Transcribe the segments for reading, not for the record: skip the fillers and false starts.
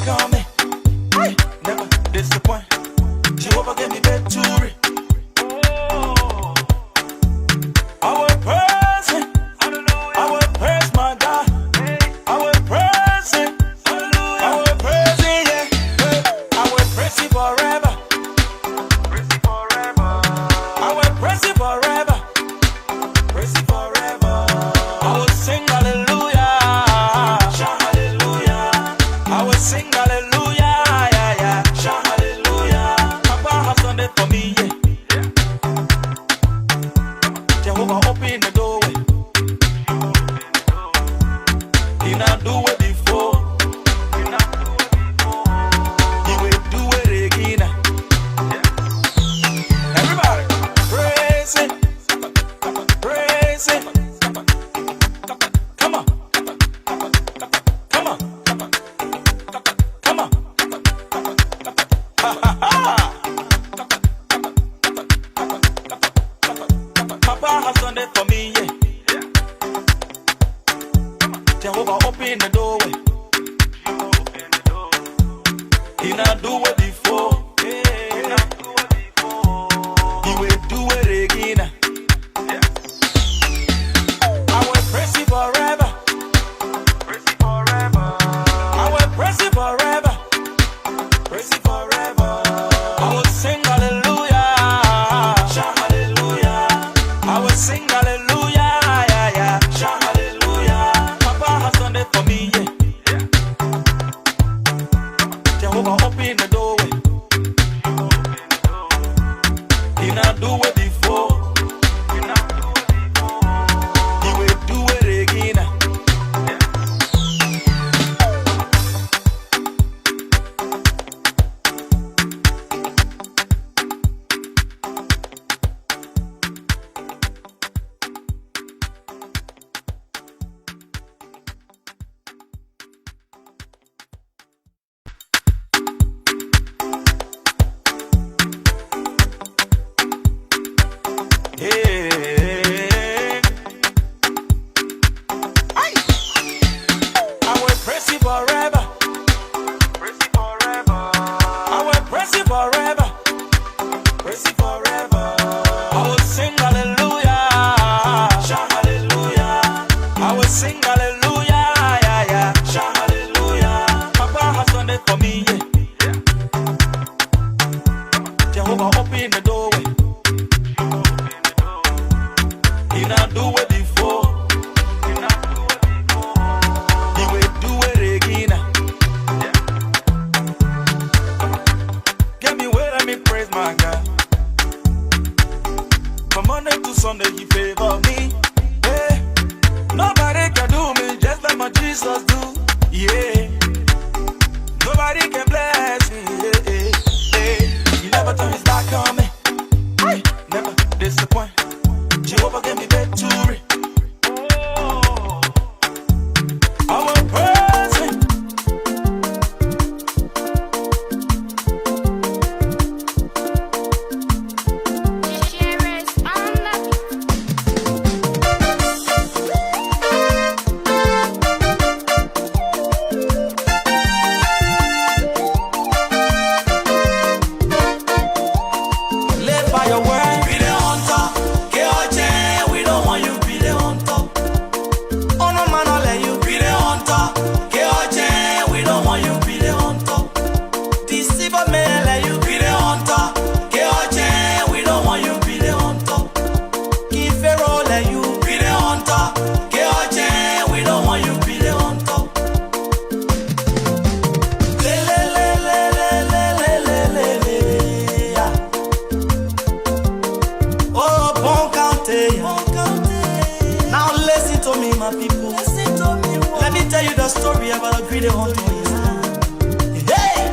on me. Never disappoint. Jehovah gave me victory. I will praise Him. I will praise my God. I will praise Him. I will praise Him, yeah. I will praise Him forever. I will praise Him forever. Praise Him forever. I will sing hallelujah. Shout hallelujah. I will sing hallelujah. Yeah, yeah. Shout hallelujah. Papa has done it for me, yeah. Jehovah open the doorway. He not do it before. He will do it again. Everybody, praise Him. Praise Him. Come on. Come on. Come on. Ha ha ha. Papa has done it for me, yeah. Jehovah open the doorway. He not do it before. He will do it again. I will praise Him forever. I will praise Him forever. Praise Him forever. I will sing hallelujah. Shout hallelujah. I will sing hallelujah. Yeah, yeah. Shout hallelujah. Papa has done it for me, yeah. Jehovah open the doorway. He not do it before. He will do it again. Yeah. I will praise Him forever. I will praise Him forever. Praise Him forever. I will sing hallelujah. Shout hallelujah. I will sing hallelujah. Yeah, yeah. Shout hallelujah. Papa has done it for me, yeah. Jehovah open the doorway. He not do it before. He will do it again. Get me where let me praise my God. From Monday to Sunday He favor me. Yeah. Nobody can do me just like my Jesus do. Yeah. Nobody can bless me. Yeah, yeah, yeah. He never turn His back on me. Never disappoint. Jehovah gave me victory. I will praise Him. Live by your word. Be the hunter. We don't want you be the hunter. Oh no man, I'll let you be the hunter. We don't want you be the hunter. Deceiver man, let you be the hunter. We don't want you be the hunter. Give Pharaoh, let you be the hunter. We don't want you be the hunter. Oh, bon counté. Now listen to me, my people. Let me tell you the story about a greedy hunter. Hey!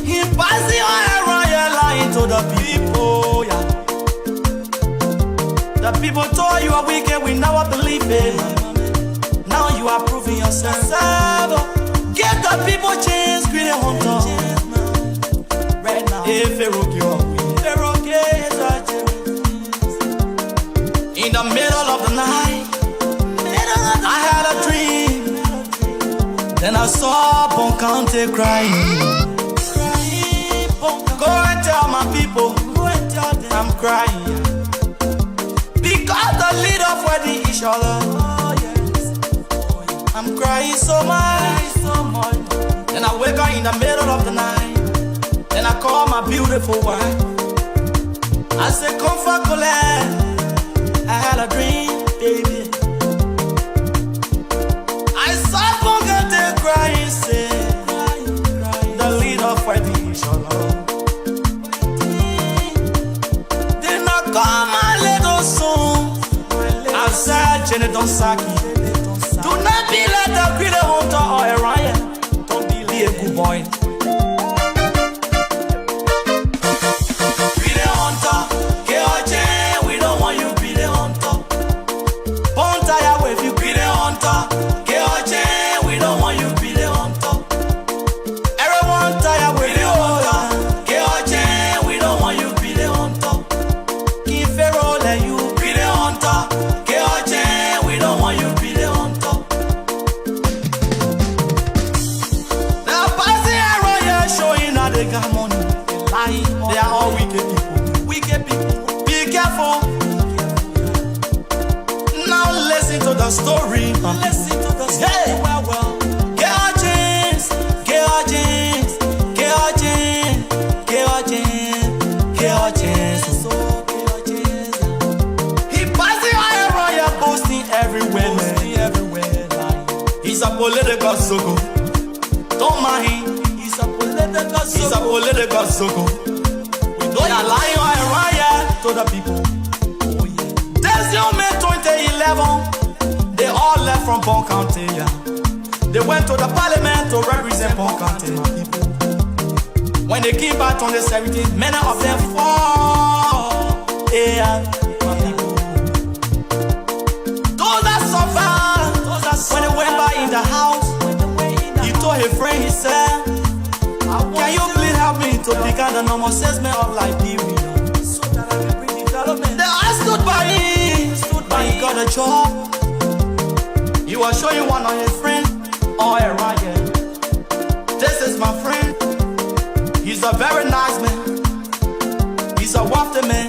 He passed the oil royal to the people. Yeah. The people told you are wicked, we never believe it. Now you are proving yourself. Give the people chance, greedy hunter. Right now, if Pharaoh in the middle of the night, I had a dream. Then I I saw Boncante crying. Go and tell my people, I'm crying. Because the leader of wedding each other. I'm crying so much. Then I wake up in the middle of the night. Then I call my beautiful wife. I say, come for Colette. I had a dream, baby. I saw Boncante crying, say, the leader of wedding each other. Then I call my little son. I said, Jenny, don't sack it. Do not be like the greedy hunter or a riot. Don't be like a good boy. Greedy hunter, KOJ, we don't want you be the hunter. Bone tire with you, greedy hunter. KOJ, we don't want you be the hunter. Everyone tire with you, hunter. KOJ, we don't want you be the hunter. Keep Pharaoh let you, greedy hunter. KOJ, we don't want you be the hunter. They got money, they lie, they are all wicked people. Wicked people, be careful. Now listen to the story. Listen to the story. Hey, well. Get our jeans, get our jeans, get our jeans, get our jeans, get our jeans. He passing all around, you're boasting everywhere, man. He's a political sucker. Don't mind him. He's a political sucker. We know you're lying all around here to the people. Oh yeah. This young May 2011, they all left from Boncante, yeah. They went to the parliament to represent Boncante. When they came back on the 17th, many of them fall. Yeah, my people. Those that survived, when they went back in the house, he told his friend, he said, can you please help me to become the normal salesman of Liberia? So that I can bring development. Then I stood by him, and he got a job. He was showing one of his friends, oh, a riot. This is my friend. He's a very nice man. He's a wealthy man.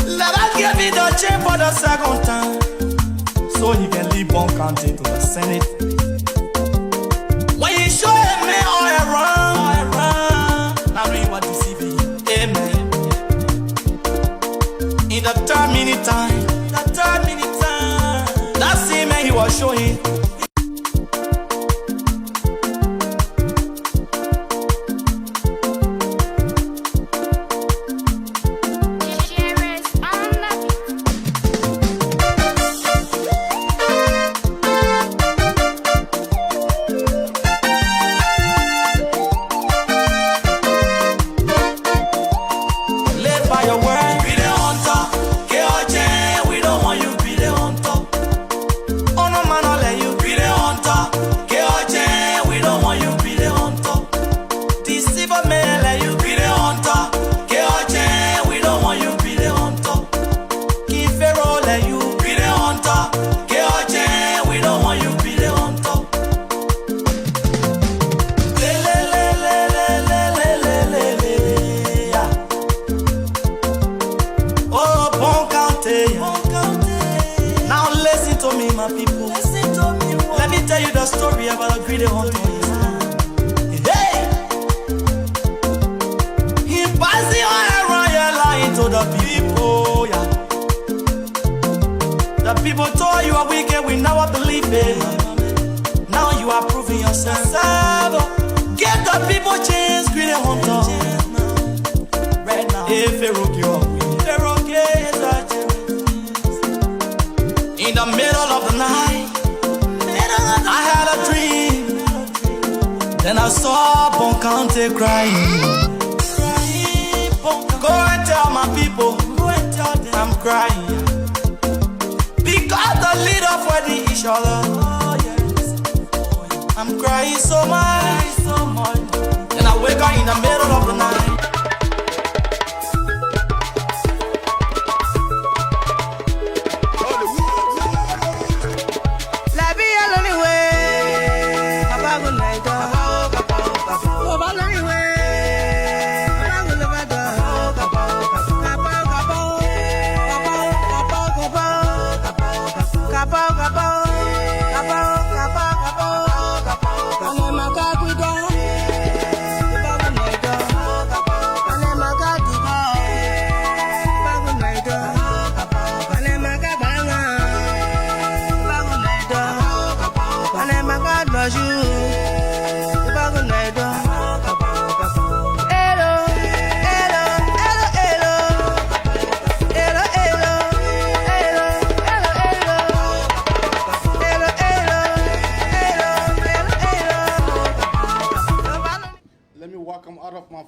Let us give him the chain for the second time, so he can leave Boncante to the Senate. When he showed him me all around, amen. In the third minute time, that same man he was showing. Now listen to me, my people. Let me tell you the story about a greedy hunter. Hey, he passing all around here lying to the people. Yeah. The people told you are wicked, we never believe it. Now you are proving yourself. Get the people chance, greedy hunter. Right now, if you're okay, in the middle of the night, I had a dream. Then I saw Boncante crying. Go and tell my people, I'm crying. Because the leader of wedding each other. I'm crying so much. Then I wake up in the middle of the night.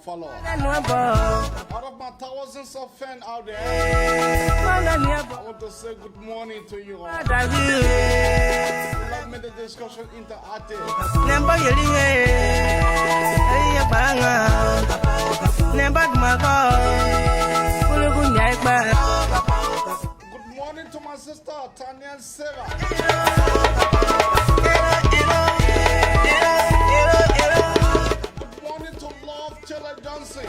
Followers. Out of my thousands of fans out there, I want to say good morning to you all. Let me the discussion interactive. Good morning to my sister Tanya and Sarah. Johnson.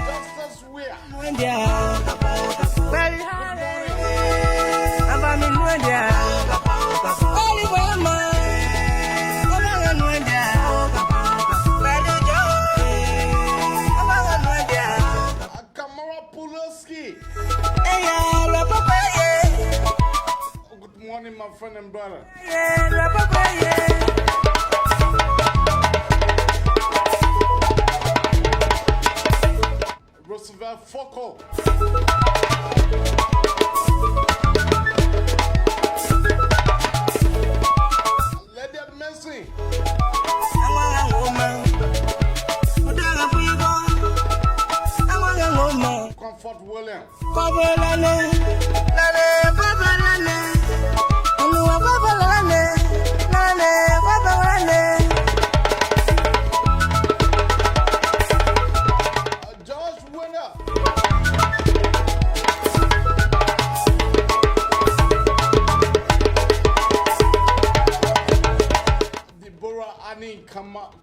Justice Weah. Good morning, my friend and brother. Roosevelt Foko. Let that messy. Comfort William.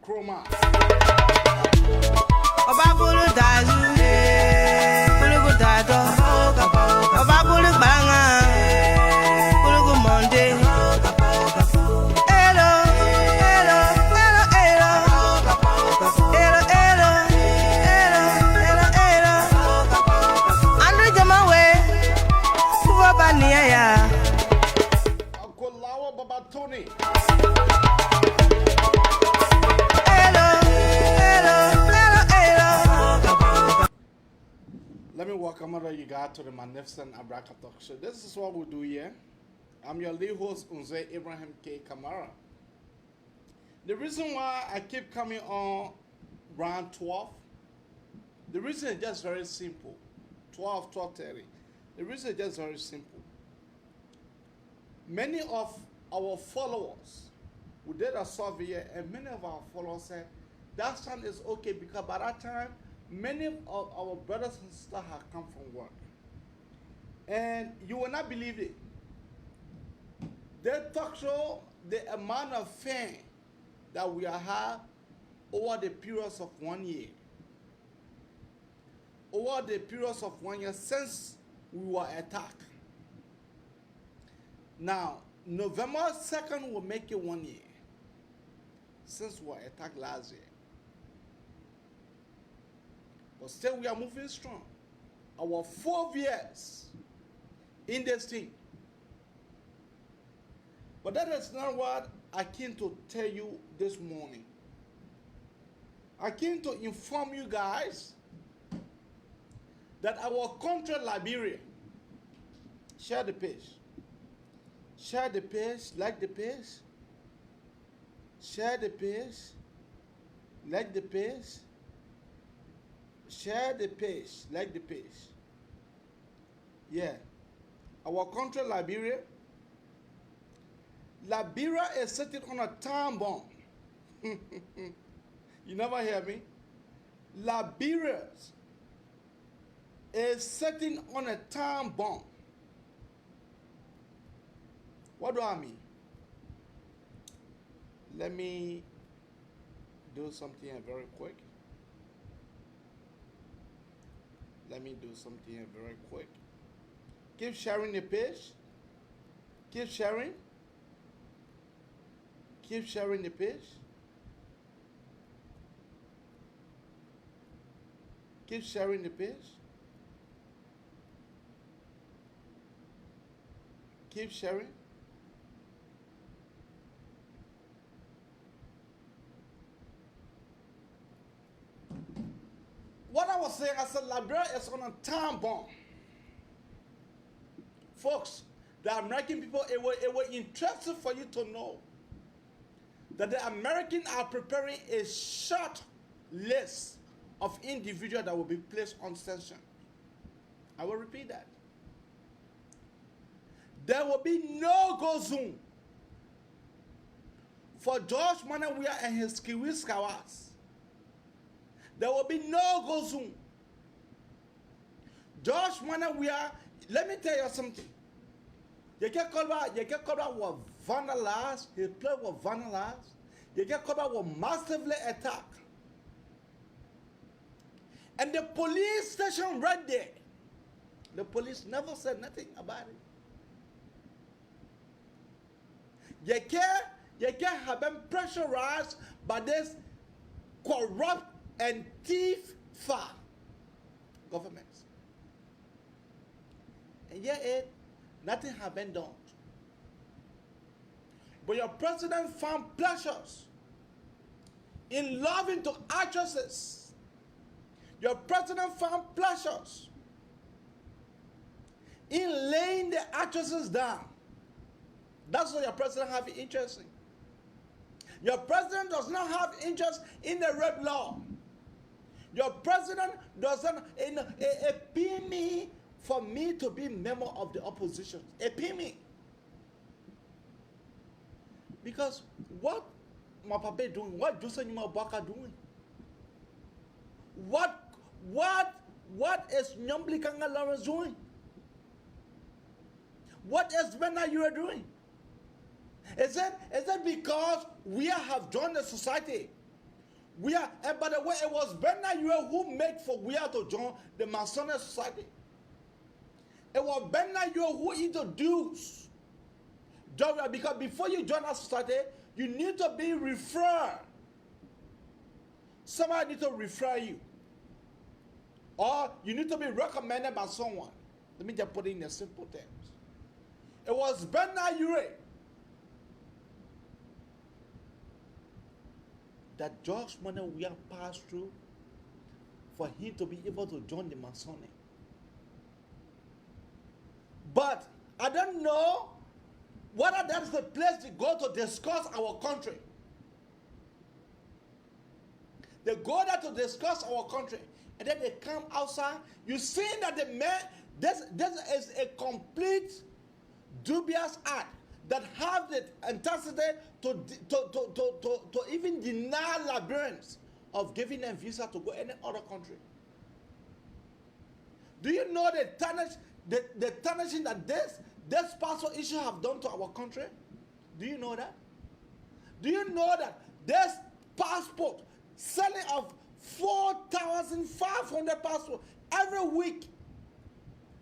Chroma. Obabulu dazu, bulugu dado, obabulu banga, bulugu monde. Hello, hello, hello, hello, hello, hello, hello, hello, hello. Andrew Jamawe, Kubabania ya. Akolawa Babatoni. Let me welcome you guys to the magnificent Abraka Talk Show. This is what we do here. I'm your lead host, Unze Ibrahim K. Kamara. The reason why I keep coming on round 12, the reason is just very simple. 12, 12:30. The reason is just very simple. Many of our followers, we did a survey, and many of our followers said that time is okay because by that time, many of our brothers and sisters have come from work. And you will not believe it. They talk show the amount of fame that we have over the periods of 1 year. Over the periods of 1 year since we were attacked. Now, November 2nd will make it 1 year since we were attacked last year. But still, we are moving strong. Our 4 years in this thing. But that is not what I came to tell you this morning. I came to inform you guys that our country, Liberia, share the page. Share the page, like the page. Share the page, like the page. Share the page, like the page. Yeah. Our country, Liberia. Liberia is sitting on a time bomb. You never hear me? Liberia is sitting on a time bomb. What do I mean? Let me do something here very quick. Keep sharing the page. Keep sharing. Keep sharing the page. Keep sharing the page. Keep sharing. What I was saying, I said Liberia is on a time bomb. Folks, the American people, it was interesting for you to know that the Americans are preparing a short list of individuals that will be placed on sanction. I will repeat that. There will be no go zone for George Manawia and his Kiwi Skawas. There will be no go zone. George Manawia, let me tell you something. You get called was vandalized. His place was vandalized. You get called was massively attacked. And the police station right there, the police never said nothing about it. You can't have been pressurized by this corrupt and thief governments. And yet, nothing has been done. But your president found pleasures in loving to actresses. Your president found pleasures in laying the actresses down. That's what your president has interest in. Your president does not have interest in the rape law. Your president doesn't pay me for me to be member of the opposition. Pay me. Because what my papa doing? What Joseph Nyumabwaka doing? What is Nyambli Kanga Lawrence doing? What is Bena you are doing? Is that because we have joined the society? And by the way, it was Bena you who made for we to join the Masonic society. It was Bena you who introduced Jowia, because before you join our society, you need to be referred. Somebody need to refer you. Or you need to be recommended by someone. Let me just put it in the simple terms. It was Bena Yure that George Manawia passed through for him to be able to join the Masonic. But I don't know whether that's the place to go to discuss our country. They go there to discuss our country, and then they come outside. You see that the man, this is a complete dubious act that have the intensity to even deny Liberians of giving them visa to go any other country. Do you know the tarnishing that this passport issue have done to our country? Do you know that? Do you know that this passport selling of 4,500 passports every week?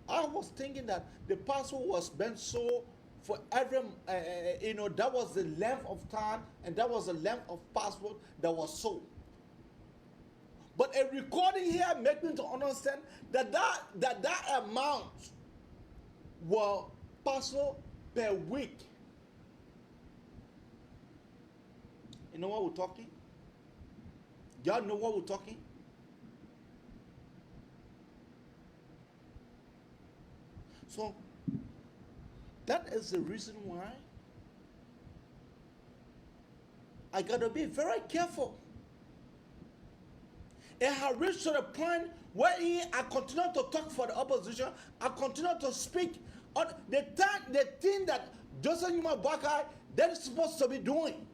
I was thinking that the passport was being sold for every, that was the length of time and that was the length of passport that was sold. But a recording here makes me to understand that amount were passport per week. You know what we're talking? Y'all know what we're talking? So, that is the reason why I got to be very careful. It has reached to the point where I continue to talk for the opposition. I continue to speak on the thing that Joseph Nyumabwaka they're supposed to be doing.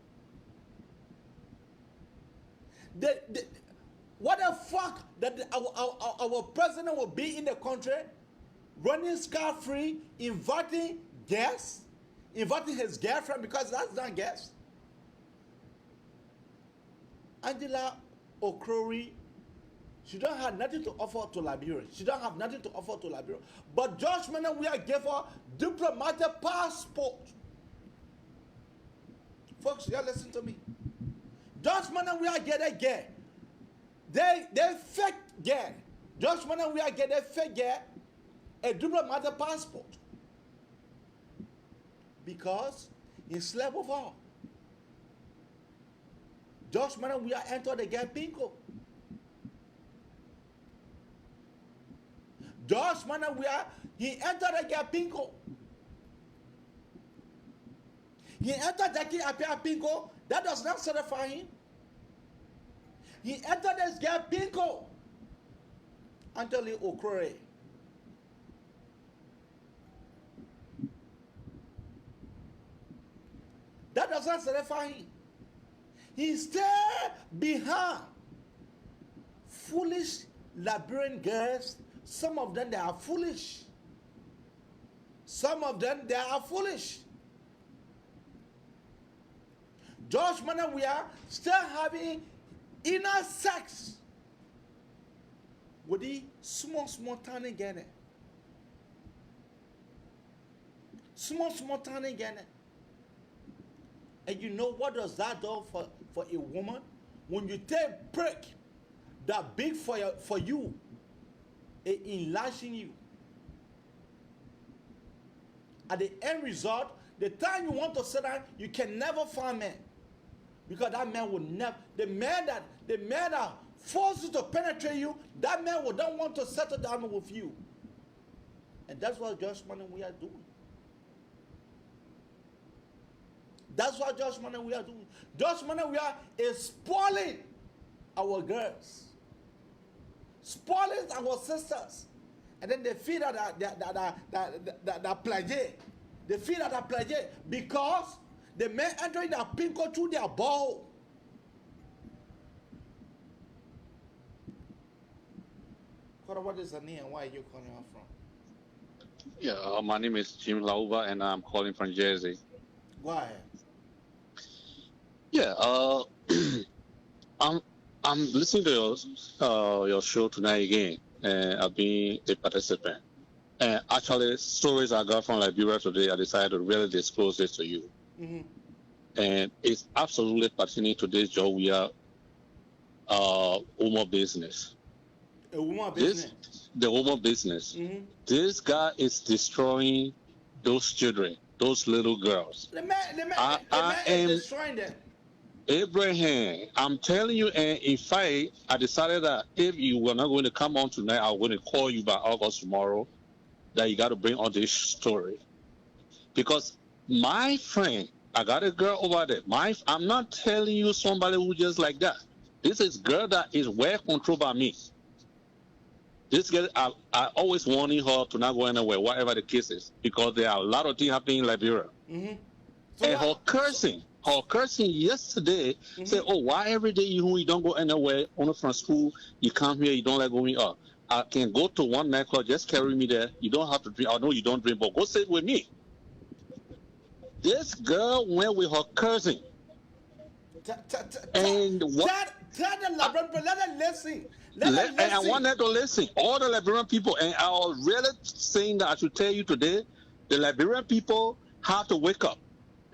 What the fuck that our president will be in the country, running scot-free, inviting guests, inviting his girlfriend, because that's not guests. Angela Okorie, she don't have nothing to offer to Liberia. She don't have nothing to offer to Liberia. But George Weah gave her diplomatic passport. Folks, you listen to me. George Weah get a girl. They fake girl. George Weah get a fake girl a diplomatic passport. Because he slept with her. George Weah entered the girl Pinko. George Weah, he entered the girl Pinko. He entered Jackie Apia Pinko. That does not satisfy him. He entered this girl Pinko. Angela Okorie. That does not satisfy him. He stayed behind foolish Liberian girls. Some of them, they are foolish. Some of them, they are foolish. George Weah still having inner sex with the small tiny girl. Small tiny girl. And you know what does that do for a woman? When you take break that big for you, it enlarging you. At the end result, the time you want to sit down, you can never find man. Because that man will never, the man that forces you to penetrate you, that man will not want to settle down with you. And that's what George Weah are doing. That's what George Weah are doing. George Weah is spoiling our girls, spoiling our sisters, and then they feel that pledge. They feel that pledge because the men entering that Pinko through their ball. What is the name and where are you calling her from? Yeah, my name is Jim Lauba and I'm calling from Jersey. Go ahead. Yeah, I'm listening to your show tonight again, and I've been a participant. And actually, stories I got from Liberia today, I decided to really disclose this to you. Mm-hmm. And it's absolutely pertaining to this job we are woman business. A woman business. The woman business. Mm-hmm. This guy is destroying those children, those little girls. The man is destroying them. Abraham, I'm telling you, and in fact, I decided that if you were not going to come on tonight, I'm going to call you by August tomorrow, that you got to bring on this story. Because my friend, I got a girl over there. I'm not telling you somebody who just like that. This is girl that is well controlled by me. This girl, I always warning her to not go anywhere, whatever the case is, because there are a lot of things happening in Liberia. Mm-hmm. So and her cursing yesterday said, oh, why every day you don't go anywhere, only from school, you come here, you don't let go me up. I can go to one nightclub, just carry me there. You don't have to drink. I know you don't drink, but go sit with me. This girl went with her cousin. And what? Tell the Liberian, let her listen. And I want her to listen. All the Liberian people, and I was really saying that I should tell you today, the Liberian people have to wake up.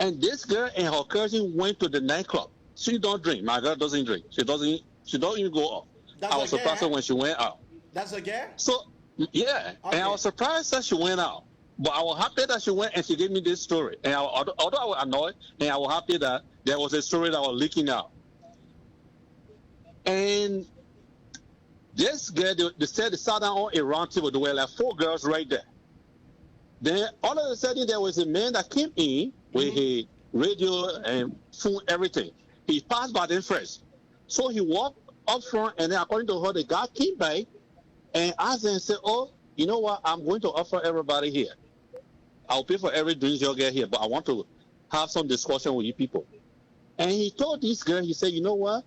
And this girl and her cousin went to the nightclub. She don't drink. My girl doesn't drink. She don't even go out. I was surprised when she went out. That's a girl? So, yeah. Okay. And I was surprised that she went out. But I was happy that she went and she gave me this story. And although I was annoyed, and I was happy that there was a story that was leaking out. And this girl, they said they sat down on a round table. There were like 4 girls right there. Then all of a sudden, there was a man that came in with a radio and phone, everything. He passed by them first. So he walked up front, and then according to her, the guy came by and asked them and said, oh, you know what? I'm going to offer everybody here. I'll pay for every drink you'll get here, but I want to have some discussion with you people. And he told this girl, he said, you know what?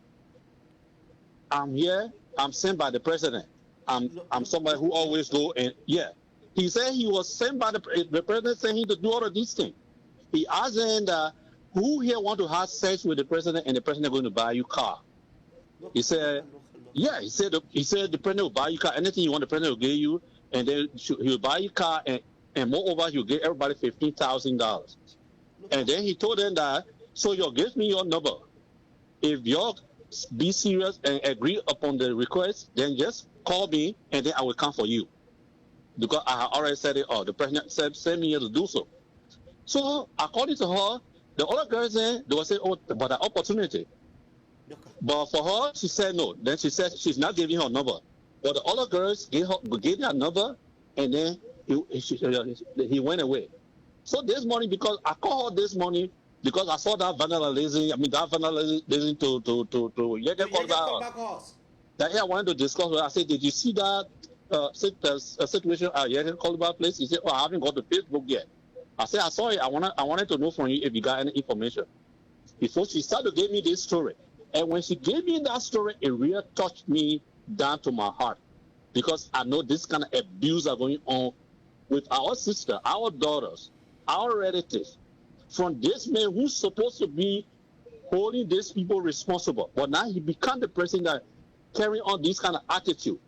I'm here I'm sent by the president. I'm somebody who always go and yeah. He said he was sent by the president, saying he to do all of these things. He asked him who here want to have sex with the president, and the president going to buy you car. He said, yeah. He said the president will buy you car. Anything you want, the president will give you, and then he will buy you car, and moreover, he'll give everybody $15,000. And then he told them that, so you give me your number. If you be serious and agree upon the request, then just call me, and then I will come for you. Because I have already said it, or the president said, send me here to do so. So, according to her, the other girls then, they were saying, oh, but an opportunity. But for her, she said no. Then she said she's not giving her number. But the other girls gave their number, and then he went away. So this morning, because I called her this morning, because I saw that vandalism, that I wanted to discuss with her. I said, did you see that situation at Yagan Kolba place? He said, oh, I haven't got to Facebook yet. I said, I saw it. I wanted to know from you if you got any information. Before she started to give me this story. And when she gave me that story, it really touched me down to my heart. Because I know this kind of abuse are going on with our sister, our daughters, our relatives, from this man who's supposed to be holding these people responsible. But now he become the person that carrying on this kind of attitude.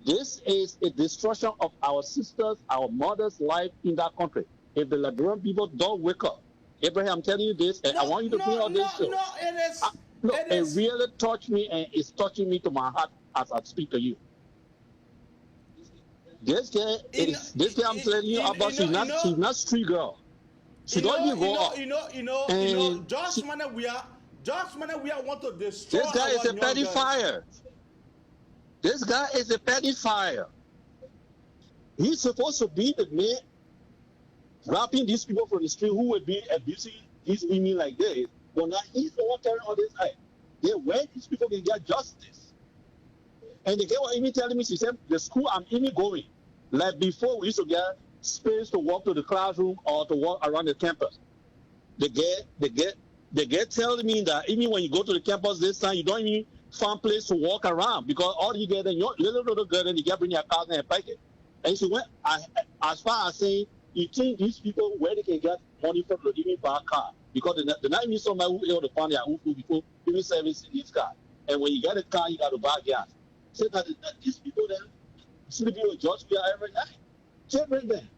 This is a destruction of our sisters, our mothers' life in that country. If the Liberian people don't wake up, Abraham, I'm telling you this, and I want you to bring on this show. It really touched me, and it's touching me to my heart as I speak to you. This girl, I'm telling you about, she's not street girl. She don't even go up. Josh Weah want to destroy. This guy is a petty fire. This guy is a petty fire. He's supposed to be the man grabbing these people from the street who would be abusing these women like this. But now he's the one carrying all this eye. Then where these people can get justice? And the girl was even telling me, she said, the school I'm even going, like before we used to get space to walk to the classroom or to walk around the campus. The girl telling me that even when you go to the campus this time, you don't even find place to walk around because all you get, then your little girl, then you get bring your car and pack it. And she went as far as saying, you think these people where they can get money from to even buy a car? Because they're not even somebody who able to find their own food before even service in this car. And when you get a car, you got to buy gas. Say that these people then sleeping with George Weah every night. Children then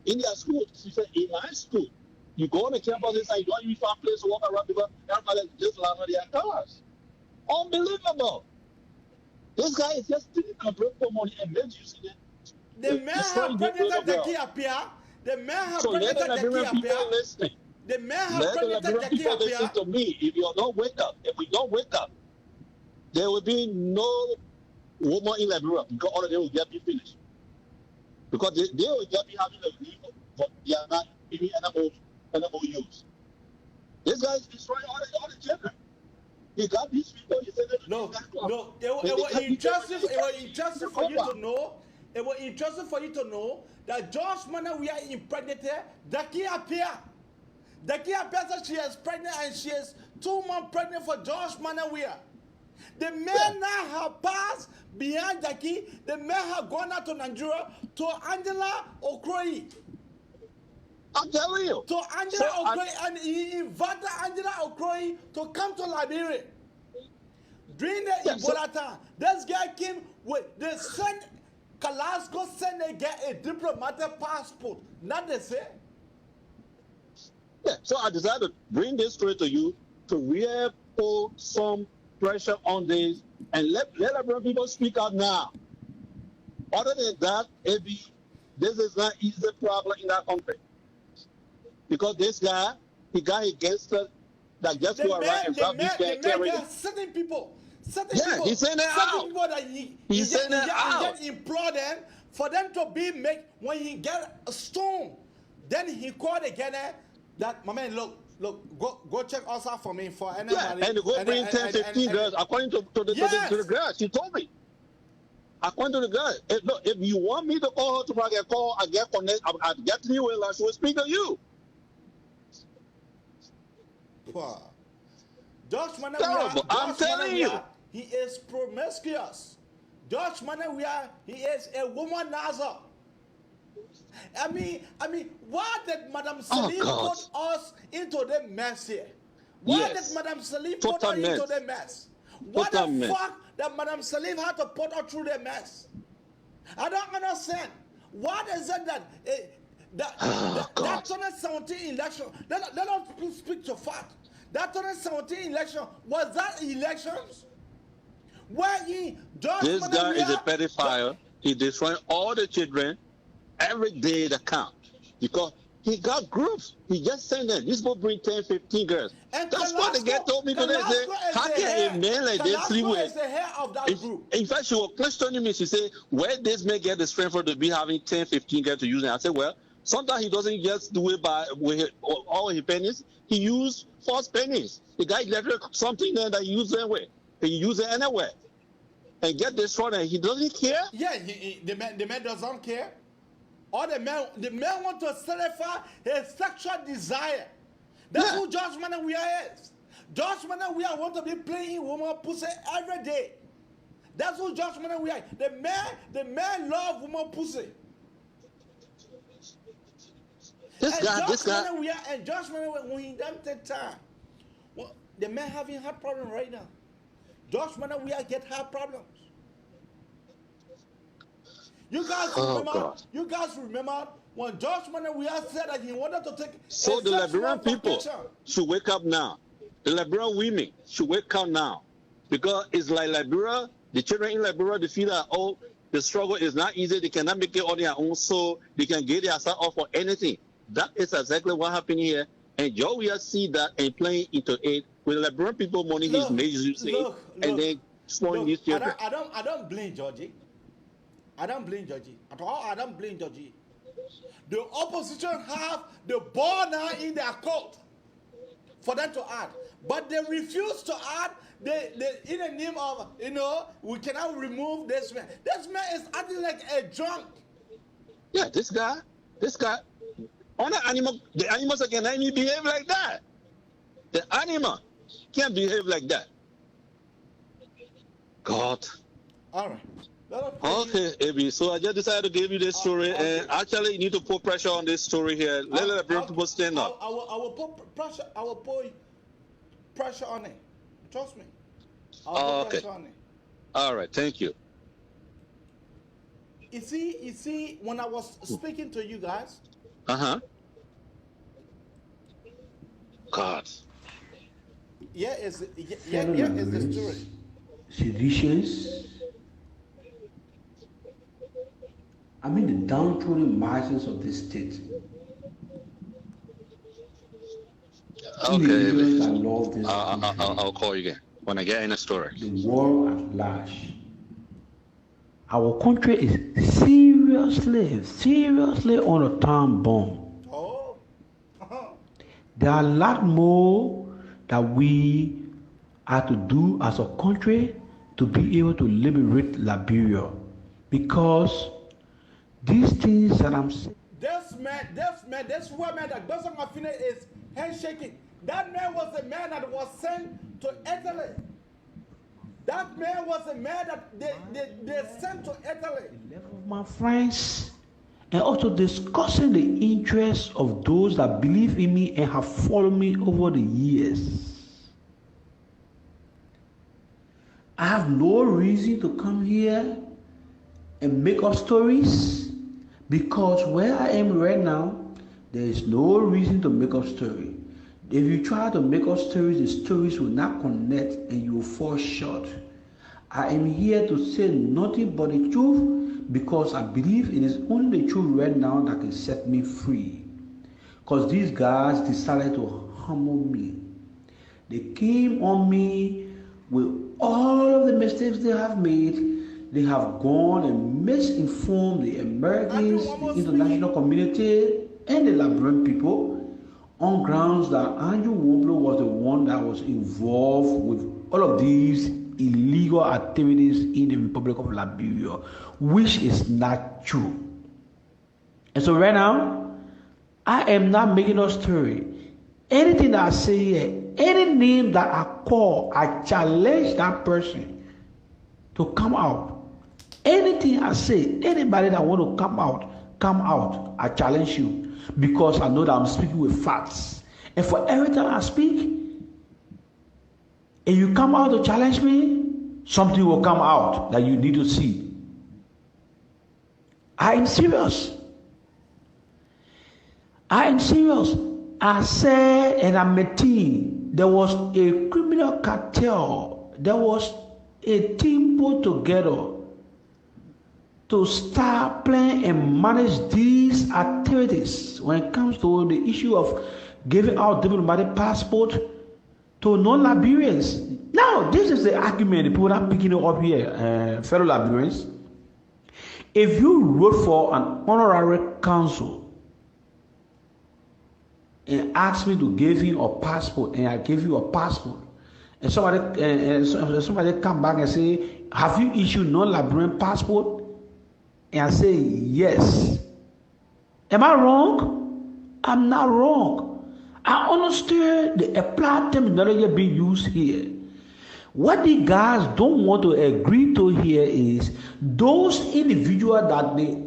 in their school. She said, in my school, you go on the campus inside, you don't even find a place to walk around because everybody just land on their cars. Unbelievable. This guy is just stealing and breaking for money and then using it. The man have predated the key appear. The man have predated the key appear. The man have predated the key appear. Listen to me. If you don't wake up, if we don't wake up, there will be no woman in Liberia because all of them will get be finished. Because they will just be having a leave, but they are not even animal use. This guy is destroying all the children. He got these people. He said no. It was interesting for you to know. It was interesting for you to know that Josh Weah impregnated Daki Apia. Daki Apia said she is pregnant and she is 2 months pregnant for Josh Weah. The men now have passed behind Daki. The men have gone out to Nigeria to Angela Okorie. I'm telling you. To Angela Okorie, and he invited Angela Okorie to come to Liberia. During the Ebola time, this guy came with, they sent, Kalasco sent they get a diplomatic passport. Not the same. Yeah, so I decided to bring this story to you to really put some pressure on this and let Liberian people speak out now. Other than that, this is not easy problem in that country. Because this guy, he got a gangster that just go around and rob this guy carrying. Certain people. He's saying that out. People that he's saying that out. He implore them for them to be make when he get a stone. Then he called again that my man look go check us out for me for anybody. Yeah, and go bring 10, 15 girls according to the girl. She told me. According to the girl, if you want me to call her to get call, I get connect, I get to you and she will speak to you. Wow. Josh I'm telling you. He is promiscuous. George Weah, he is a womanizer. I mean, why did Madam Salim God. put us into the mess here? Why Yes. did Madam Salim Total put us into mess. the mess? What Total the mess. fuck that Madam Salim had to put us through the mess? I don't understand. What is it that that 2017 election? Let us speak to fact. That 2017 election, was that elections? Where he This guy is a pedophile. He destroying all the children every day that count. Because he got groups. He just sent them. This will bring 10, 15 girls. And That's what the guy told me today. Say, how can a man like this sleep with? is the head of that group. In fact, she was questioning me. She said, where this man get the strength for to be having 10, 15 girls to use it? I said, well, sometimes he doesn't just do it with all his pennies. He used false pennies. The guy left something there that he used anywhere. He use it anywhere. And get destroyed, and he doesn't care? Yeah, the man doesn't care. Or the man want to satisfy his sexual desire. That's who George Weah is. George Weah want to be playing woman pussy every day. That's who George Weah is. The man love woman pussy. This guy. And George Weah, when he done take time, well, the man having heart problem right now. George Weah get heart problems. You guys remember when George Weah said that he wanted to take. So the Liberian people should wake up now. The Liberian women should wake up now, because it's like Liberia. The children in Liberia, they feel that the struggle is not easy. They cannot make it on their own, so they can get themselves off for anything. That is exactly what happened here. And Joe Weah see that and playing into it with the Liberian people money he's using, and then spoiling these children. I don't blame Georgie. I don't blame Georgie at all. I don't blame Georgie. The opposition have the ball now in their court for them to add, but they refuse to add. They in the name of, we cannot remove this man. This man is acting like a drunk. Yeah, this guy. On the animals cannot even behave like that. The animal can't behave like that. God. All right. Okay, Abby. So I just decided to give you this story, and actually, you need to put pressure on this story here. Let the people stand up. I will put pressure. I will put pressure on it. Trust me. I'll put pressure on it. All right. Thank you. You see, when I was speaking to you guys. God. Yeah, is the story. Seditions. I mean the downtrodden masses of this state. Okay. I'll call you again when I get in a story. The war at large. Our country is seriously on a time bomb. Oh. There are a lot more that we have to do as a country to be able to liberate Liberia, because these things that I'm saying. This woman that doesn't finish is handshaking. That man was a man that was sent to Italy. That man was a man that they sent to Italy. My friends, and also discussing the interests of those that believe in me and have followed me over the years. I have no reason to come here and make up stories, because where I am right now, there is no reason to make up story. If you try to make up stories, the stories will not connect and you will fall short. I am here to say nothing but the truth, because I believe it is only the truth right now that can set me free. Because these guys decided to humble me. They came on me with all of the mistakes they have made. They have gone and misinformed the Americans, the international community, and the Liberian people on grounds that Andrew Wobbler was the one that was involved with all of these illegal activities in the Republic of Liberia, which is not true. And so right now, I am not making a story. Anything that I say here, any name that I call, I challenge that person to come out Anything I say, anybody that want to come out. I challenge you because I know that I'm speaking with facts. And for every time I speak, and you come out to challenge me, something will come out that you need to see. I am serious. I said, and I'm a team. There was a criminal cartel. There was a team put together to start playing and manage these activities when it comes to the issue of giving out diplomatic passport to non-Liberians. Now, this is the argument the people are picking it up here, fellow Liberians. If you wrote for an honorary consul and asked me to give you a passport, and I gave you a passport, and somebody come back and say, have you issued non-Liberian passport? And I say, yes. Am I wrong? I'm not wrong. I understand the applied terminology being used here. What the guys don't want to agree to here is those individuals that they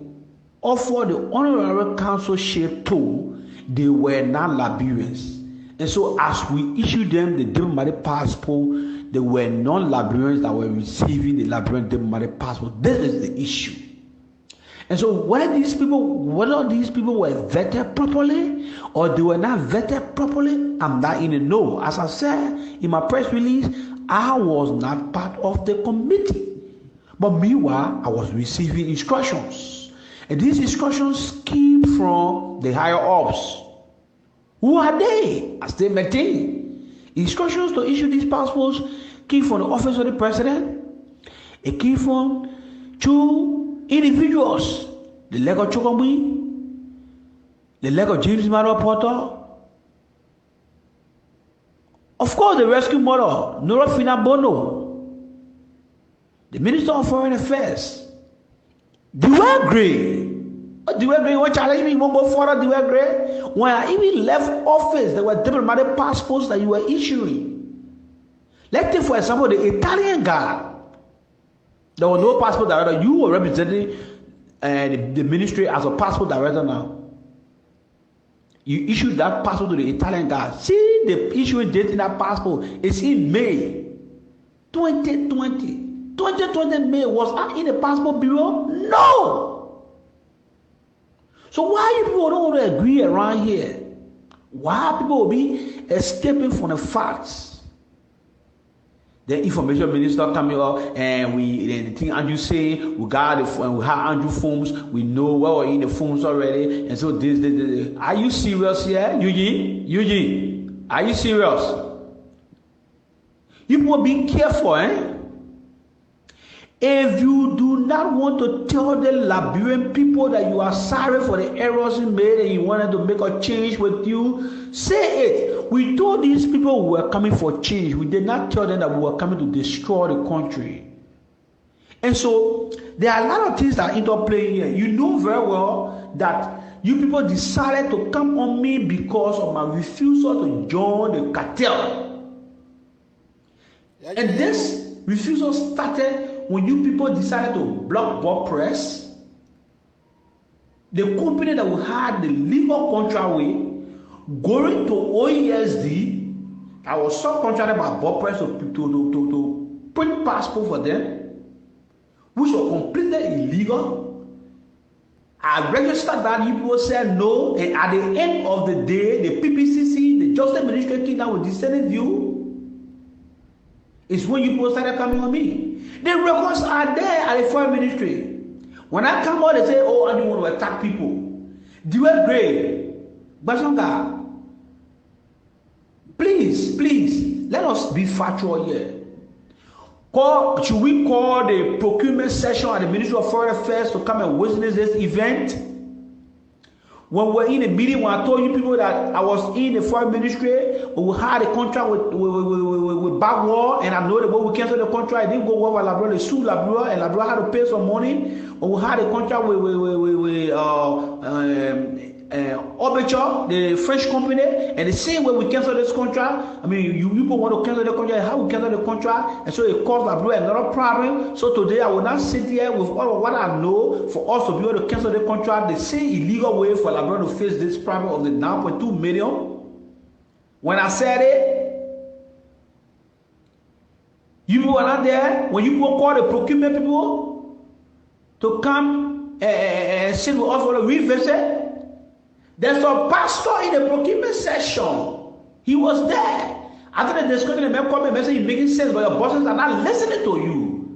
offer the honorary consulship to, they were not Liberians. And so as we issued them the diplomatic passport, they were non-Liberians that were receiving the Liberian diplomatic passport. This is the issue. And so whether these people were vetted properly or they were not vetted properly, I'm not in the know. As I said in my press release, I was not part of the committee. But meanwhile, I was receiving instructions. And these instructions came from the higher ups. Who are they? I still maintain. Instructions to issue these passports came from the office of the president. It came from two individuals, the leg of Chokombi, the leg of James Maro Porter, of course the rescue mother, Nora Fina Bono, the Minister of Foreign Affairs, Dewey Gray. Dewey Gray won't challenge me, won't go further, Dewey Gray. When I even left office, there were diplomatic passports that you were issuing. Let's take, for example, the Italian guy. There was no passport director. You were representing the ministry as a passport director now. You issued that passport to the Italian guy. See the issuing date in that passport. It's in May 2020. 2020 May. Was I in the passport bureau? No. So why people don't want to agree around here? Why people will be escaping from the facts? The information minister coming up, and the thing Andrew say, we have Andrew forms, we know what we're in the forms already, and so this. Are you serious here, Eugene? Are you serious? You will be careful, eh? If you do not want to tell the Liberian people that you are sorry for the errors you made and you wanted to make a change with you, say it. We told these people we were coming for change. We did not tell them that we were coming to destroy the country. And so there are a lot of things that are interplaying here. You know very well that you people decided to come on me because of my refusal to join the cartel. And this refusal started when you people decided to block Bob Press, the company that we had the legal contract with, going to OESD, I was subcontracted by Bob Press to print passport for them, which was completely illegal. I registered that, you people said no, and at the end of the day, the PPCC, the Justice Ministry came down with the Senate view. It's when you people started coming on me. The records are there at the Foreign Ministry. When I come out, they say, oh, I don't want to attack people. Dewey Gray, Basanga, please, let us be factual here. Should we call the procurement session at the Ministry of Foreign Affairs to come and witness this event? When we were in a meeting, when I told you people that I was in the Foreign Ministry, we had a contract with Bagwell, and I know that when we canceled the contract, it didn't go well with Liberia. They sued Liberia, and Liberia had to pay some money. But we had a contract with Obecha, the French company, and the same way we cancel this contract. I mean, you people want to cancel the contract, how we cancel the contract, and so it caused Liberia another problem. So today I will not sit here with all of what I know for us to be able to cancel the contract. The same illegal way for Liberia to face this problem of the 9.2 million. When I said it, you people are not there. When you people call the procurement people to come and sit with us for the revisit. There's a pastor in the procurement session. He was there. After the discussion, the man called me and said, "You're making sense, but your bosses are not listening to you."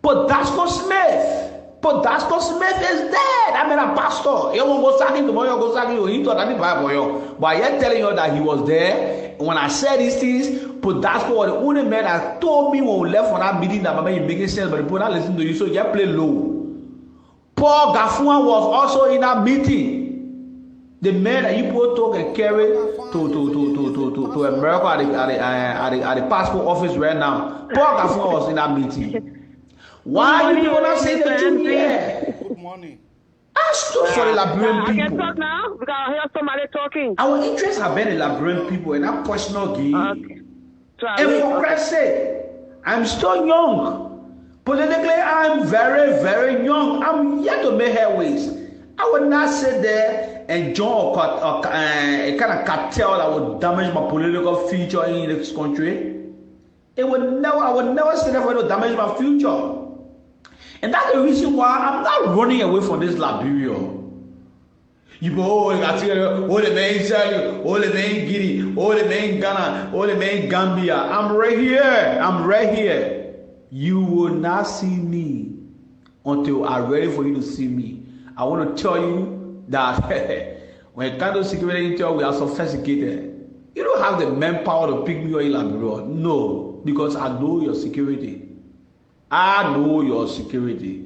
Podasco Smith is dead. I mean, a pastor. You won't go sack him tomorrow, go sack him. He thought I didn't buy for you. But I am telling you that he was there. When I said these things, Podasco was the only man that told me when we left from that meeting that, "Mama, you're making sense, but the people not listening to you, so you play low." Paul Gafua was also in that meeting. The man that you people took and carried to America at the passport office right now. Paul Gafua was in that meeting. Why do people not say the truth here? Good morning. I stood for the Liberian people. I can talk now because I hear somebody talking. Our interests have been the Liberian people and that personal gain. Okay. And for Christ's sake, I'm still young. Politically, I'm very, very young. I'm yet to make headways. I would not sit there and join a kind of cartel that would damage my political future in this country. I would never sit there for it to damage my future. And that's the reason why I'm not running away from this Liberia. You go, the man Israel, the man Guinea, the man Ghana, the man Gambia. I'm right here. I'm right here. You will not see me until I'm ready for you to see me. I want to tell you that when it comes to security intel, we are sophisticated. You don't have the manpower to pick me up in Liberia. No, because I know your security. I know your security.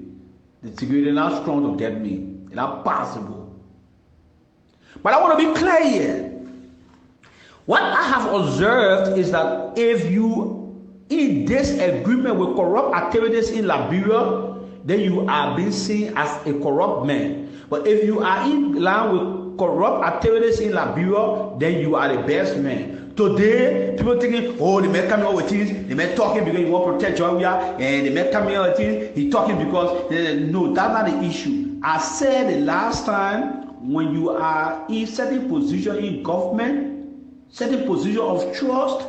The security is not strong to get me. It's not possible. But I want to be clear here. What I have observed is that if you in disagreement with corrupt activities in Liberia, then you are being seen as a corrupt man. But if you are in line with corrupt activities in Liberia, then you are the best man. Today, people thinking, oh, the man coming out with things, the man talking because he want to protect John, and the man coming out with things, he talking because, no, that's not the issue. I said the last time, when you are in certain position in government, certain position of trust,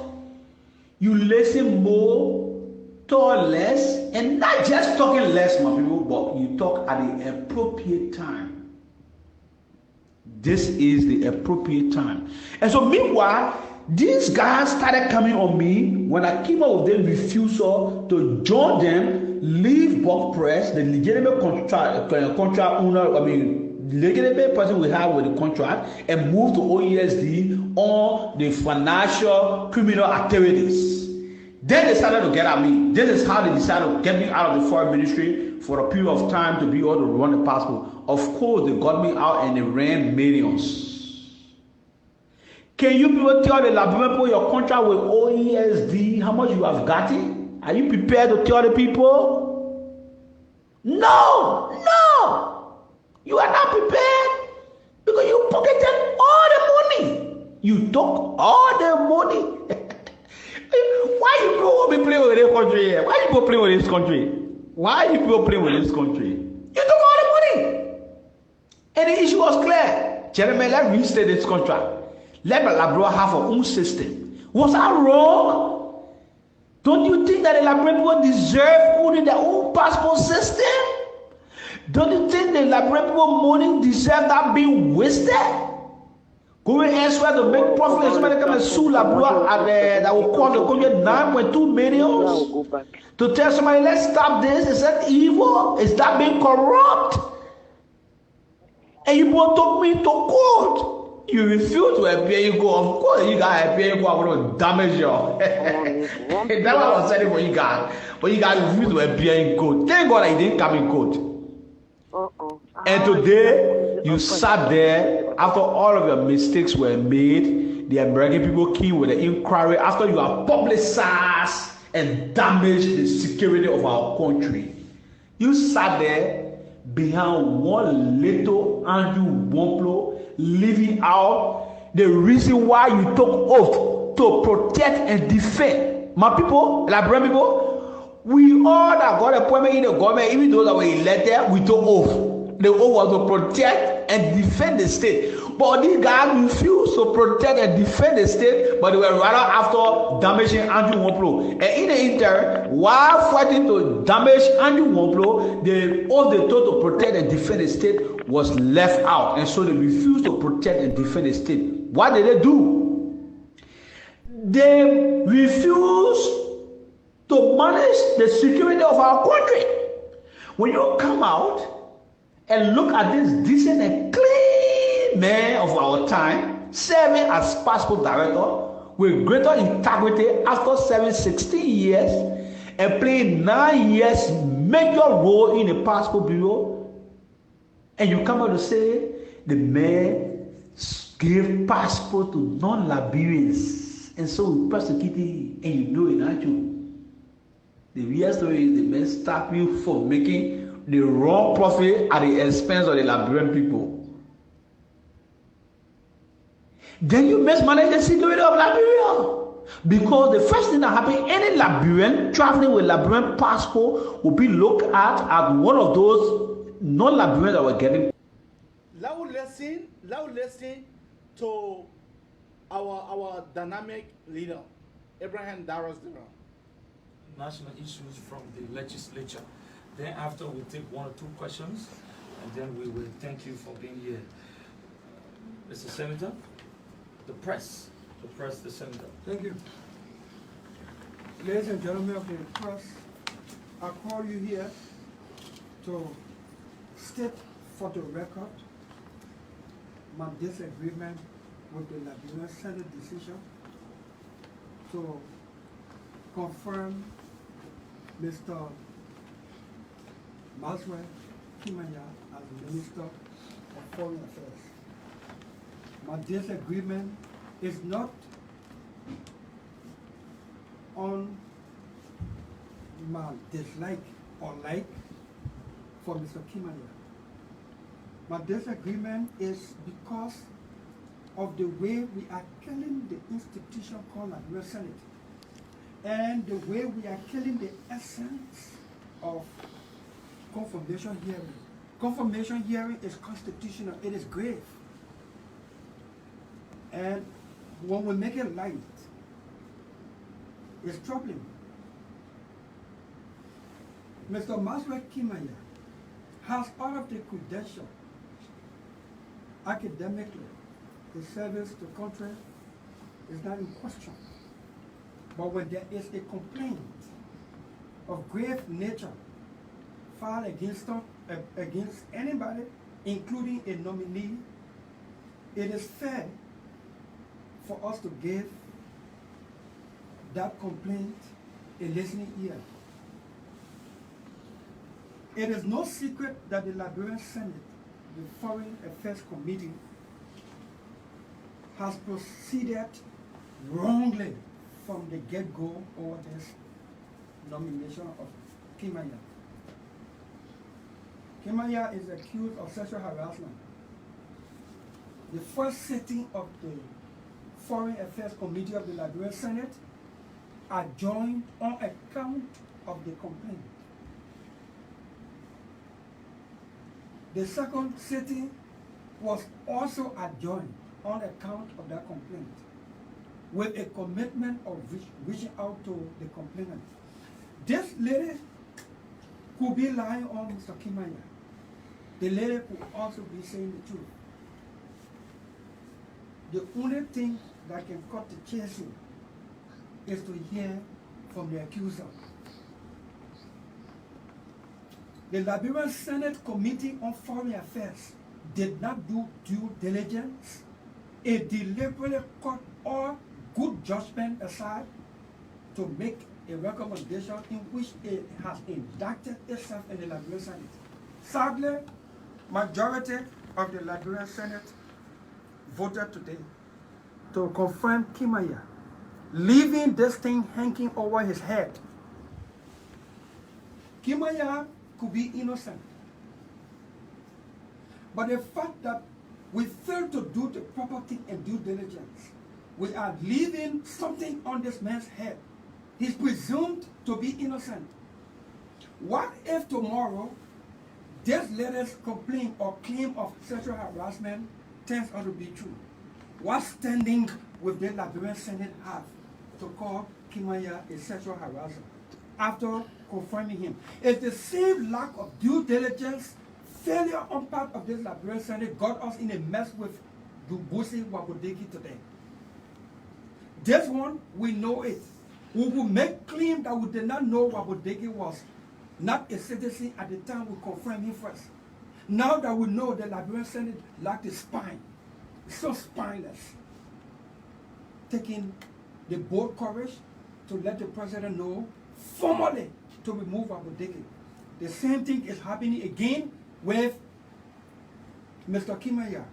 you listen more, talk less, and not just talking less, my people, but you talk at the appropriate time. This is the appropriate time. And so meanwhile, these guys started coming on me when I came up with the refusal to join them, leave Buck Press, the legitimate contract owner, legitimate person we have with the contract, and move to OESD on the financial criminal activities. Then they started to get at me. This is how they decided to get me out of the foreign ministry for a period of time to be able to run the passport. Of course, they got me out and they ran millions. Can you people tell the Liberian people your contract with OESD, how much you have gotten? Are you prepared to tell the people? No. You are not prepared because you pocketed all the money. You took all the money. Why you people be playing with this country here? Why you people playing with this country? Why you people playing with this country? You took all the money. And the issue was clear. Gentlemen, let's restate this contract. Let Liberia have our own system. Was I wrong? Don't you think that the Liberian people deserve only their own passport system? Don't you think the Liberian people money deserve that being wasted? Going elsewhere to make profit, and somebody come and sue Liberia that will cost the country 9.2 million. To tell somebody, let's stop this. Is that evil? Is that being corrupt? And you both took me to court. You refuse to appear, you go. Of course, you guys appear, you go. I'm going to damage you. That's what I was saying for you guys. But you guys refuse to appear in court. Thank God I didn't come in court. And today, you sat there after all of your mistakes were made. The American people came with the inquiry after you have publicized and damaged the security of our country. You sat there behind one little Andrew Womplo, leaving out the reason why you took oath to protect and defend. My people, Liberian people, we all that got appointment in the government, even those that were elected, we took oath. The oath was to protect and defend the state. But these guys refused to protect and defend the state, but they were rather after damaging Andrew Womplo. And in the interim, while fighting to damage Andrew Womplo, the oath they told to protect and defend the state was left out. And so they refused to protect and defend the state. What did they do? They refused to manage the security of our country. When you come out and look at this decent and clean man of our time serving as passport director with greater integrity after serving 16 years and playing 9 years major role in the passport bureau, and you come out to say the man gave passport to non-Liberians and so we persecuted him, and you know it, aren't you? The real story is the man stopped you from making the wrong profit at the expense of the Liberian people. Then you mismanage the security of Liberia. Because the first thing that happened, any Liberian traveling with Liberian passport will be looked at one of those non-Liberians that were getting. Now listen to our dynamic leader, Abraham Darrell. National issues from the legislature. Then after we'll take 1 or 2 questions, and then we will thank you for being here. Mr. Senator, the press, the senator. Thank you. Ladies and gentlemen of the press, I call you here to state for the record my disagreement with the Liberian Senate decision to confirm Mr. Maswe Kimanya as Minister of Foreign Affairs. My disagreement is not on my dislike or like for Mr. Kimanya. My disagreement is because of the way we are killing the institution called Liberian Senate, and the way we are killing the essence of confirmation hearing. Confirmation hearing is constitutional, it is grave. And when we make it light, it's troubling. Mr. Maswe Kimanya has all of the credentials academically. His service to country is not in question. But when there is a complaint of grave nature filed against anybody, including a nominee, it is fair for us to give that complaint a listening ear. It is no secret that the Liberian Senate, the Foreign Affairs Committee, has proceeded wrongly from the get-go over this nomination of Kimanya. Kimanya is accused of sexual harassment. The first sitting of the Foreign Affairs Committee of the Liberian Senate adjourned on account of the complaint. The second sitting was also adjourned on account of that complaint, with a commitment of reaching out to the complainant. This lady could be lying on Mr. Kimanya. The lady could also be saying the truth. The only thing that can cut the chasing is to hear from the accuser. The Liberian Senate Committee on Foreign Affairs did not do due diligence. It deliberately cut all good judgment aside to make a recommendation in which it has inducted itself in the Liberian Senate. Sadly, majority of the Liberian Senate voted today to confirm Kimanya, leaving this thing hanging over his head. Kimanya could be innocent. But the fact that we fail to do the proper thing and due diligence, we are leaving something on this man's head. He's presumed to be innocent. What if tomorrow this latest complaint or claim of sexual harassment turns out to be true? What standing will the Liberian Senate have to call Kimaya a sexual harasser after confirming him? It's the same lack of due diligence, failure on part of this Liberian Senate got us in a mess with Dubusi Wabodeki today. This one, we know it. We will make claim that we did not know Wabodeki was not a citizen at the time we confirmed him first. Now that we know the Liberian Senate lacked a spine, so spineless, taking the bold courage to let the president know formally to remove Wabodeki. The same thing is happening again with Mr. Kimaya.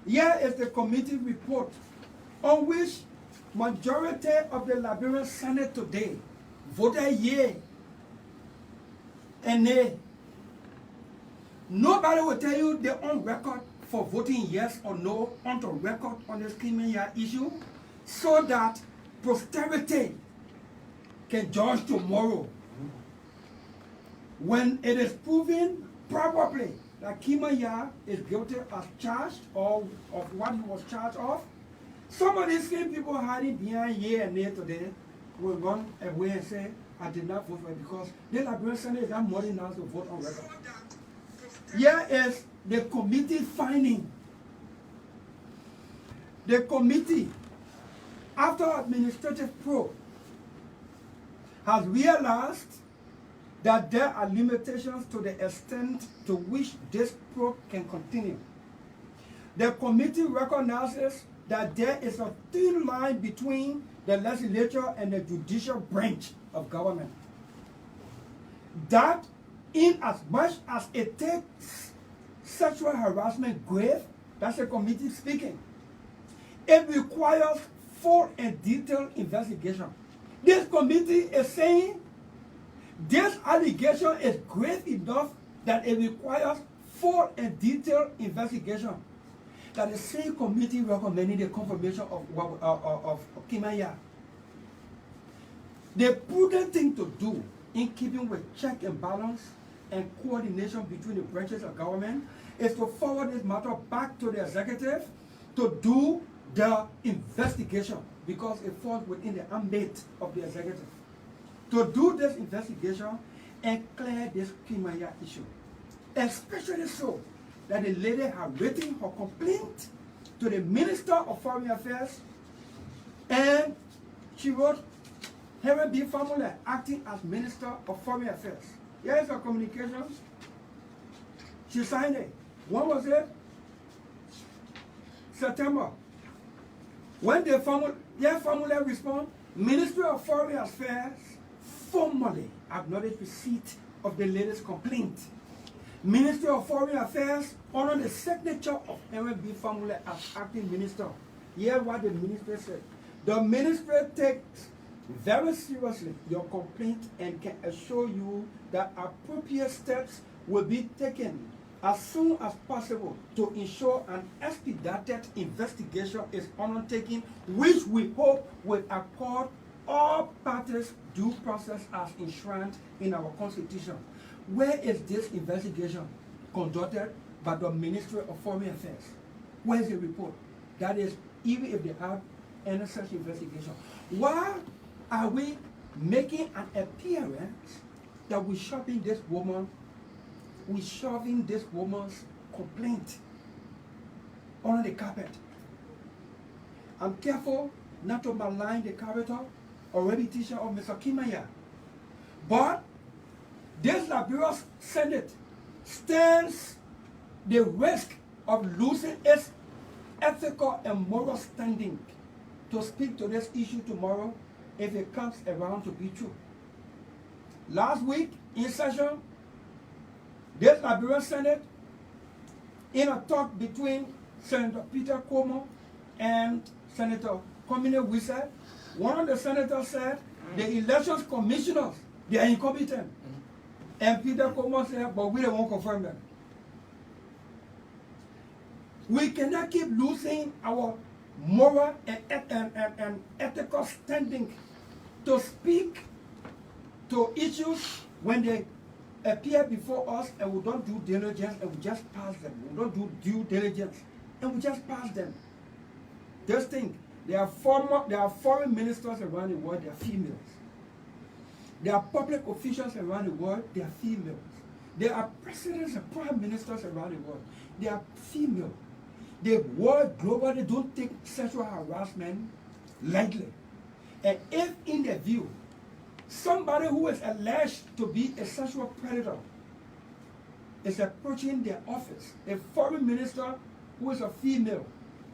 Here is the committee report on which majority of the Liberian Senate today voted yea and nay. Nobody will tell you they're on record for voting yes or no on the record on this Kimaya issue so that posterity can judge tomorrow. When it is proven probably that Kimaya is guilty as charged or of what he was charged of, some of these same people hiding behind yea and nay today will run away and say, I did not vote for it because the Liberian Senate is not more than enough to vote on record. Here is the committee finding. The committee, after administrative probe, has realized that there are limitations to the extent to which this probe can continue. The committee recognizes that there is a thin line between the legislature and the judicial branch of government. That in as much as it takes sexual harassment grave, that's the committee speaking, it requires full and detailed investigation. This committee is saying this allegation is grave enough that it requires full and detailed investigation. That the same committee recommending the confirmation of Kimaya. The prudent thing to do in keeping with check and balance and coordination between the branches of government is to forward this matter back to the executive to do the investigation because it falls within the ambit of the executive. To do this investigation and clear this Kimaya issue. Especially so that the lady had written her complaint to the Minister of Foreign Affairs and she wrote Helen B. Famula acting as Minister of Foreign Affairs. Here is her communications. She signed it. When was it? September. When the Famula responded, Ministry of Foreign Affairs formally acknowledged receipt of the latest complaint. Ministry of Foreign Affairs honored the signature of M B. Famula as acting minister. Hear what the ministry said. The ministry takes very seriously your complaint and can assure you that appropriate steps will be taken as soon as possible to ensure an expedited investigation is undertaken, which we hope will accord all parties due process as enshrined in our Constitution. Where is this investigation conducted by the Ministry of Foreign Affairs? Where is the report? That is, even if they have any such investigation. Why are we making an appearance that we're shoving this woman's complaint on the carpet? I'm careful not to malign the character or reputation of Mr. Kimaya. But this Liberia Senate stands the risk of losing its ethical and moral standing to speak to this issue tomorrow if it comes around to be true. Last week in session, this Liberia Senate, in a talk between Senator Peter Cuomo and Senator Kwame Wise, one of the senators said the elections commissioners, they are incompetent. And Peter Cuomo said, but we don't want to confirm them. We cannot keep losing our moral and ethical standing to speak to issues when they appear before us and we don't do diligence and we just pass them. We don't do due diligence and we just pass them. Just think, there are foreign ministers around the world, they are females. There are public officials around the world, they are females. There are presidents and prime ministers around the world, they are female. The world globally don't take sexual harassment lightly. And if in their view, somebody who is alleged to be a sexual predator is approaching their office, a foreign minister who is a female,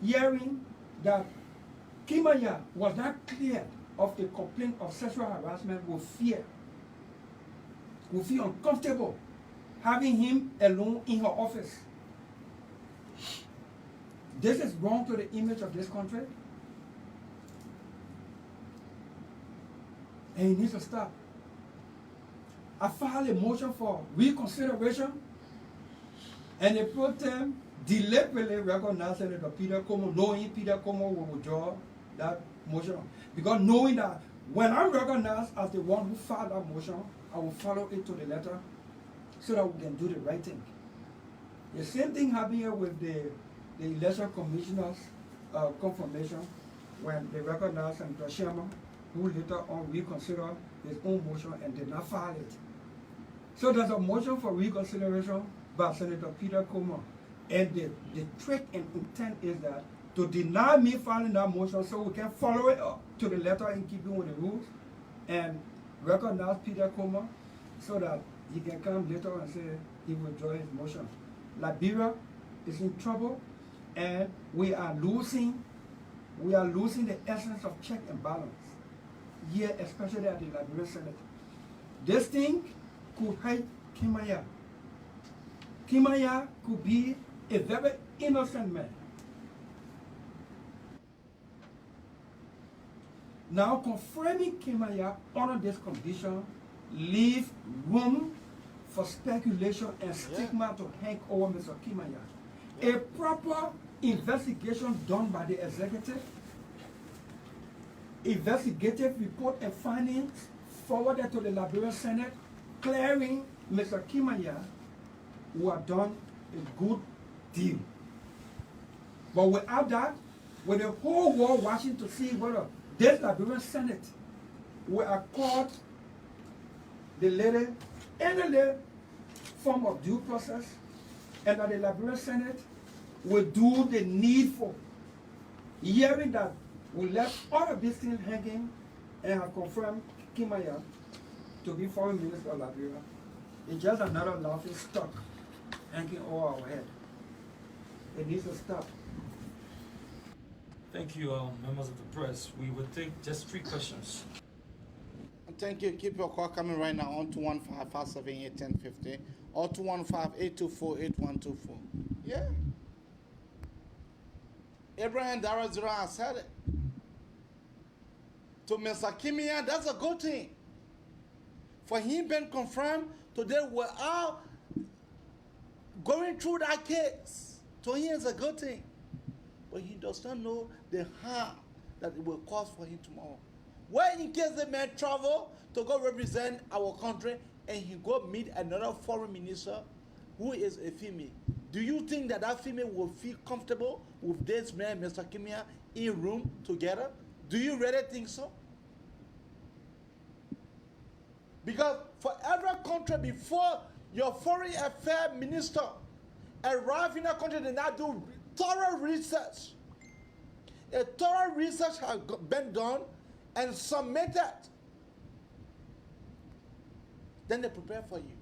hearing that Kimaya was not cleared of the complaint of sexual harassment, will feel uncomfortable having him alone in her office. This is wrong to the image of this country. And it needs to stop. I filed a motion for reconsideration, and the pro tem deliberately recognized Senator Peter Como, knowing Peter Como will withdraw that motion. Because knowing that when I'm recognized as the one who filed that motion, I will follow it to the letter so that we can do the right thing. The same thing happened here with the election commissioner's confirmation when they recognized Senator Sherman, who later on reconsidered his own motion and did not file it. So there's a motion for reconsideration by Senator Peter Como. And the trick and intent is that to deny me filing that motion so we can follow it up to the letter in keeping with the rules and recognize Peter Como so that he can come later and say he will withdraw his motion. Liberia is in trouble and we are losing the essence of check and balance here, especially at the Liberian Senate. This thing could hurt Kimaya. Kimaya could be a very innocent man. Now confirming Kimaya under this condition leave room for speculation and stigma to hang over Mr. Kimaya. A proper investigation done by the executive, investigative report and findings forwarded to the Liberian Senate, clearing Mr. Kimaya, who have done a good deal. But without that, with the whole world watching to see whether this Liberian Senate will accord the lady any form of due process, and that the Liberian Senate will do the needful, hearing that we left all of these things hanging and have confirmed Kimaya to be foreign minister of Liberia. It's just another laughing stock hanging over our head. It needs to stop. Thank you, members of the press. We will take just 3 questions. Thank you. Keep your call coming right now on 215-578-1050 or 215-824-8124. Yeah. Abraham Darazura has said it. To Mr. Kimia, that's a good thing. For him being confirmed, today we are going through that case. To him, it's a good thing. But he does not know the harm that it will cause for him tomorrow. When in case the man travel to go represent our country and he go meet another foreign minister who is a female, do you think that that female will feel comfortable with this man, Mr. Kimia, in room together? Do you really think so? Because for every country, before your foreign affairs minister arrive in a country, they now do thorough research. A thorough research has been done and submitted. Then they prepare for you.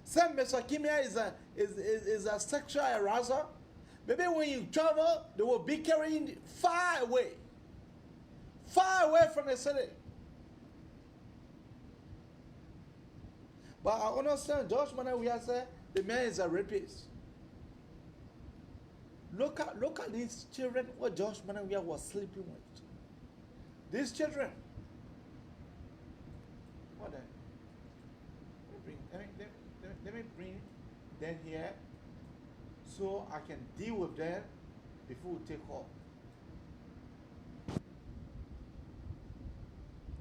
Say Mr. Kimia is a sexual arouser. Maybe when you travel, they will be carrying far away from the city. But I understand George Weah said the man is a rapist. Look at these children what George Weah was sleeping with. These children. What the? Let me bring it. them here so I can deal with them before we take off.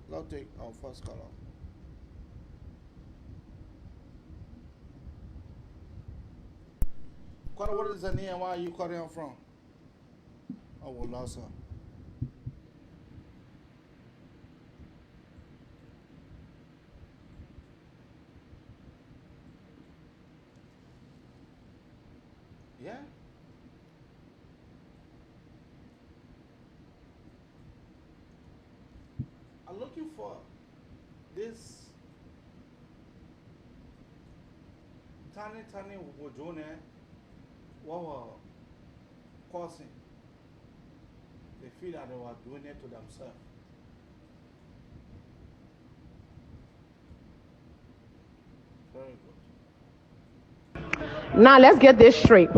Let's take our first caller. Caller, what is the name and where are you calling from? Oh, well, Nasser. Yeah. I'm looking for this tiny Wojone what were causing. They feel that they were doing it to themselves. Very good. Now let's get this straight.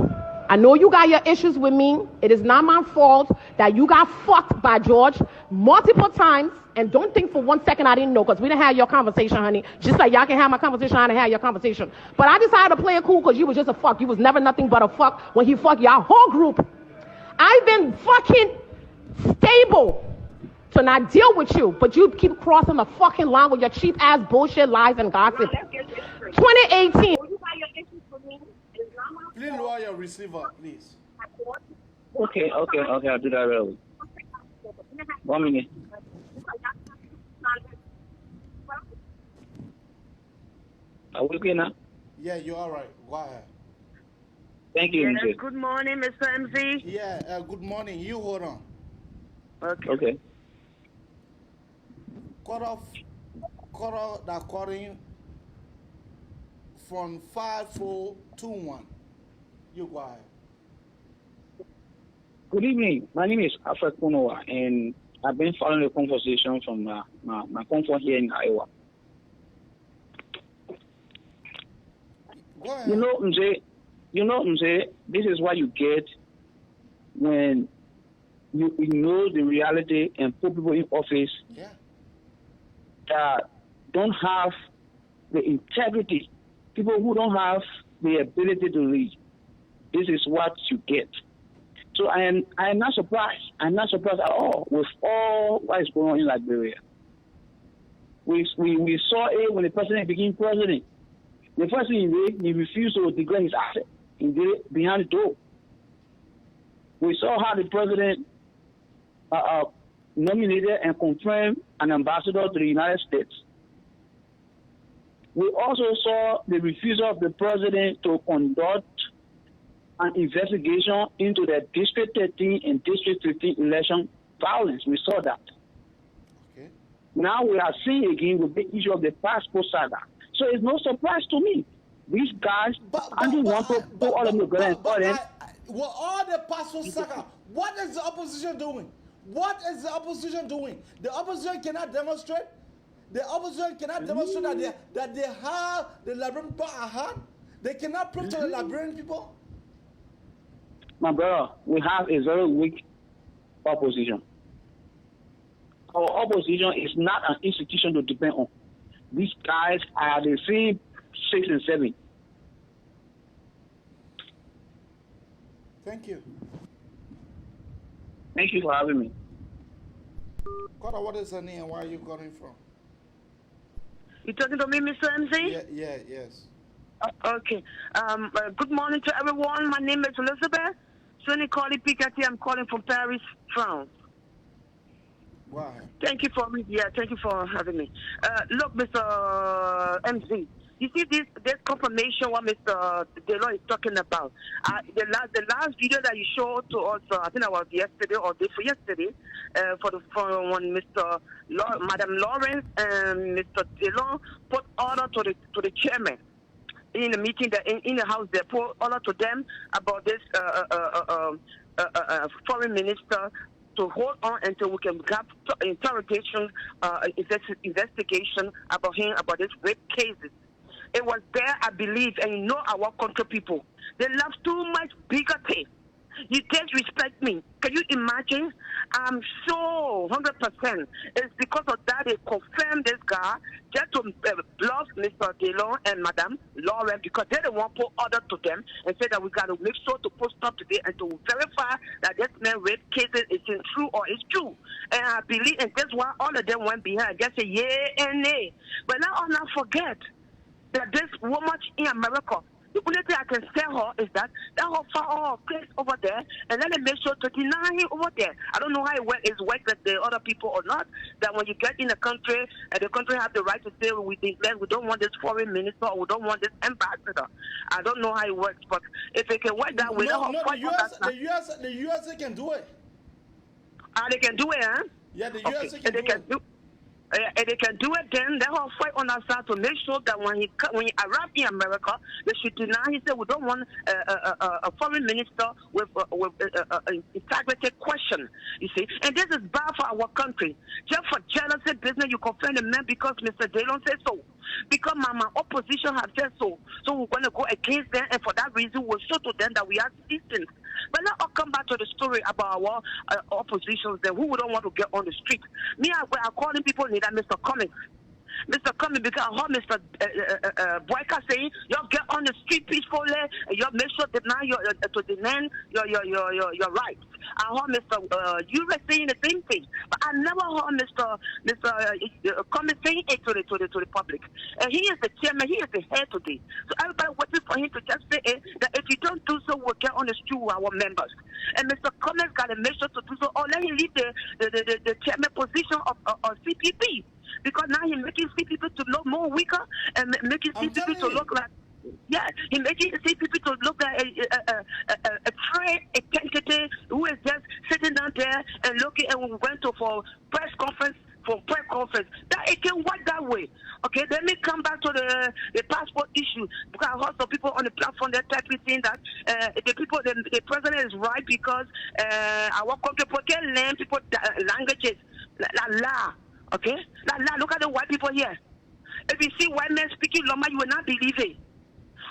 I know you got your issues with me. It is not my fault that you got fucked by George multiple times. And don't think for 1 second I didn't know, because we didn't have your conversation, honey. Just like y'all can have my conversation, I didn't have your conversation. But I decided to play it cool because you was just a fuck. You was never nothing but a fuck when he fucked your whole group. I've been fucking stable to not deal with you, but you keep crossing the fucking line with your cheap ass bullshit, lies, and gossip. 2018. Please lower your receiver, please. Okay, I'll do that real. 1 minute. Are we okay now? Yeah, you're all right. Go ahead. Thank you, Yes, MJ. good morning, Mr. MZ. Yeah, good morning. You hold on. Okay. Cut off the recording from 5421. You go ahead. Good evening. My name is Alfred Kunowa, and I've been following the conversation from my comfort here in Iowa. Go ahead. You know, MJ, this is what you get when you ignore the reality and put people in office that don't have the integrity, people who don't have the ability to lead. This is what you get. So I am not surprised. I'm not surprised at all with all what is going on in Liberia. We saw it when the president became president. The first thing he refused to declare his asset. He did it behind the door. We saw how the president nominated and confirmed an ambassador to the United States. We also saw the refusal of the president to conduct an investigation into the District 13 and District 15 election violence. We saw that. Okay. Now we are seeing again with the issue of the passport saga. So it's no surprise to me. These guys, Andrew want to go all of them together and call them. Well, all the passport saga, what is the opposition doing? What is the opposition doing? The opposition cannot demonstrate. The opposition cannot demonstrate that they have the Liberian people at hand. They cannot prove to the Liberian people. My brother, we have a very weak opposition. Our opposition is not an institution to depend on. These guys are the same 6 and 7. Thank you. Thank you for having me. Kota, what is her name and where are you calling from? You talking to me, Mr. MZ? Yes. Okay. Good morning to everyone. My name is Elizabeth. Sonny Collie Piketty. I'm calling from Paris, France. Wow. Thank you for having me. Look, Mr. MZ, you see this confirmation what Mr. Delon is talking about. The last video that you showed to us, I think it was yesterday or day for yesterday, for when Madam Lawrence and Mr. Delon put order to the chairman in the meeting in the house. They put order to them about this foreign minister to hold on until we can have interrogation, investigation about him, about these rape cases. It was there, I believe, and you know our country people. They love too much bigotry. You disrespect me. Can you imagine? I'm sure 100% it's because of that they confirmed this guy just to bluff Mr. Delon and Madame Lauren because they don't want to put order to them and say that we got to make sure to post up today and to verify that this man rape cases is true or it's true. And I believe, and that's why all of them went behind. Just say yeah and nay. But let us not forget that this woman in America, the only thing I can tell her is that her file place over there and let them make sure to deny him over there. I don't know how it works with the other people or not. That when you get in the country and the country have the right to say we don't want this foreign minister or we don't want this ambassador. I don't know how it works, but if it can work that way, the USA can do it. They can do it, huh? Yeah, the USA can do it. And they can do it then. They will fight on our side to make sure that when he arrives in America, they should deny. He said we don't want a foreign minister with integrity question. You see, and this is bad for our country. Just for jealousy business, you confirm the man because Mr. Delon said so. Because my opposition have said so. So we're going to go against them, and for that reason, we'll show to them that we are citizens. But let us come back to the story about our oppositions then who don't want to get on the street. Me, I'm calling people need that Mr. Cummings. Mr. Cummings, because I heard Mr. Boyka saying, y'all get on the street peacefully, and y'all make sure to demand your rights. I heard Mr. Ure saying the same thing, but I never heard Mr. Cummings saying it to the public. And he is the chairman, he is the head today. So everybody waiting for him to just say that if you don't do so, we'll get on the street with our members. And Mr. Cummings got to make sure to do so, or let him leave the chairman position of CPP. Because now he's making people to look more weaker and making people to look like, he's making people to look like a trained entity who is just sitting down there and looking, and we went to for press conference. That it can work that way. Okay, let me come back to the passport issue because I heard some people on the platform that type saying that the president is right because our country can learn people languages. Okay? Now look at the white people here. If you see white men speaking Loma, you will not believe it.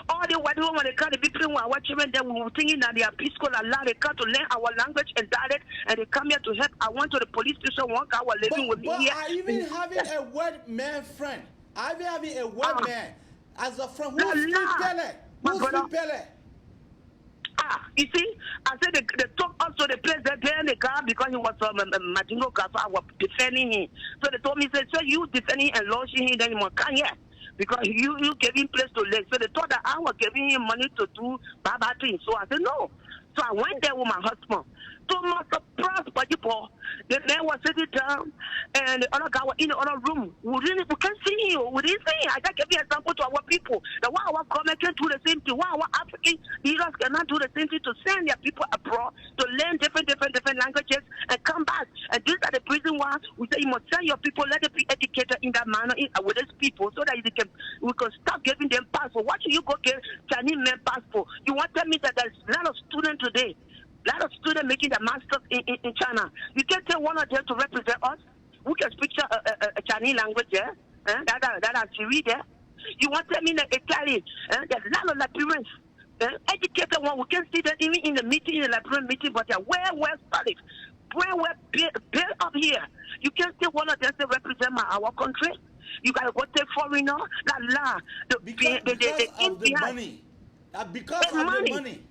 All the white people, when they come, they be playing with our children, then we were thinking that they are peaceful, they come to learn our language and dialect, and they come here to help. I went to the police station, one guy was living with me here. I even having a white man friend. I even having a white man as a friend who speaks Pele. Who speaks Pele. You see, I said they took us to the place that there in the car because he was Madingo car, so I was defending him. So they told me, so you defending him and launching him, then you must come here. Because you gave him place to live. So they thought that I was giving him money to do bad things. So I said, no. So I went there with my husband. To my surprise, the man was sitting down and the other guy was in the other room. We can't see him. We didn't see him. I just give you an example to our people. That why our government can do the same thing. Why our African leaders cannot do the same thing to send their people abroad to learn different languages and come back. And these are the reason why we say you must send your people, let them be educated in that manner with these people so that we can stop giving them passport. Why should you go get Chinese men passport? You want to tell me that there's a lot of students today, a lot of students making their masters in China. You can tell one of them to represent us who can speak a Chinese language there, that are Siri there. You want to tell me that Italian, there's a lot of Liberians, educated one, we can see that even in the meeting, in the Liberian meeting, but they're well studied, well built up here. You can't say one of them to represent our country. You gotta go take foreigner, because of the money. Because of the money.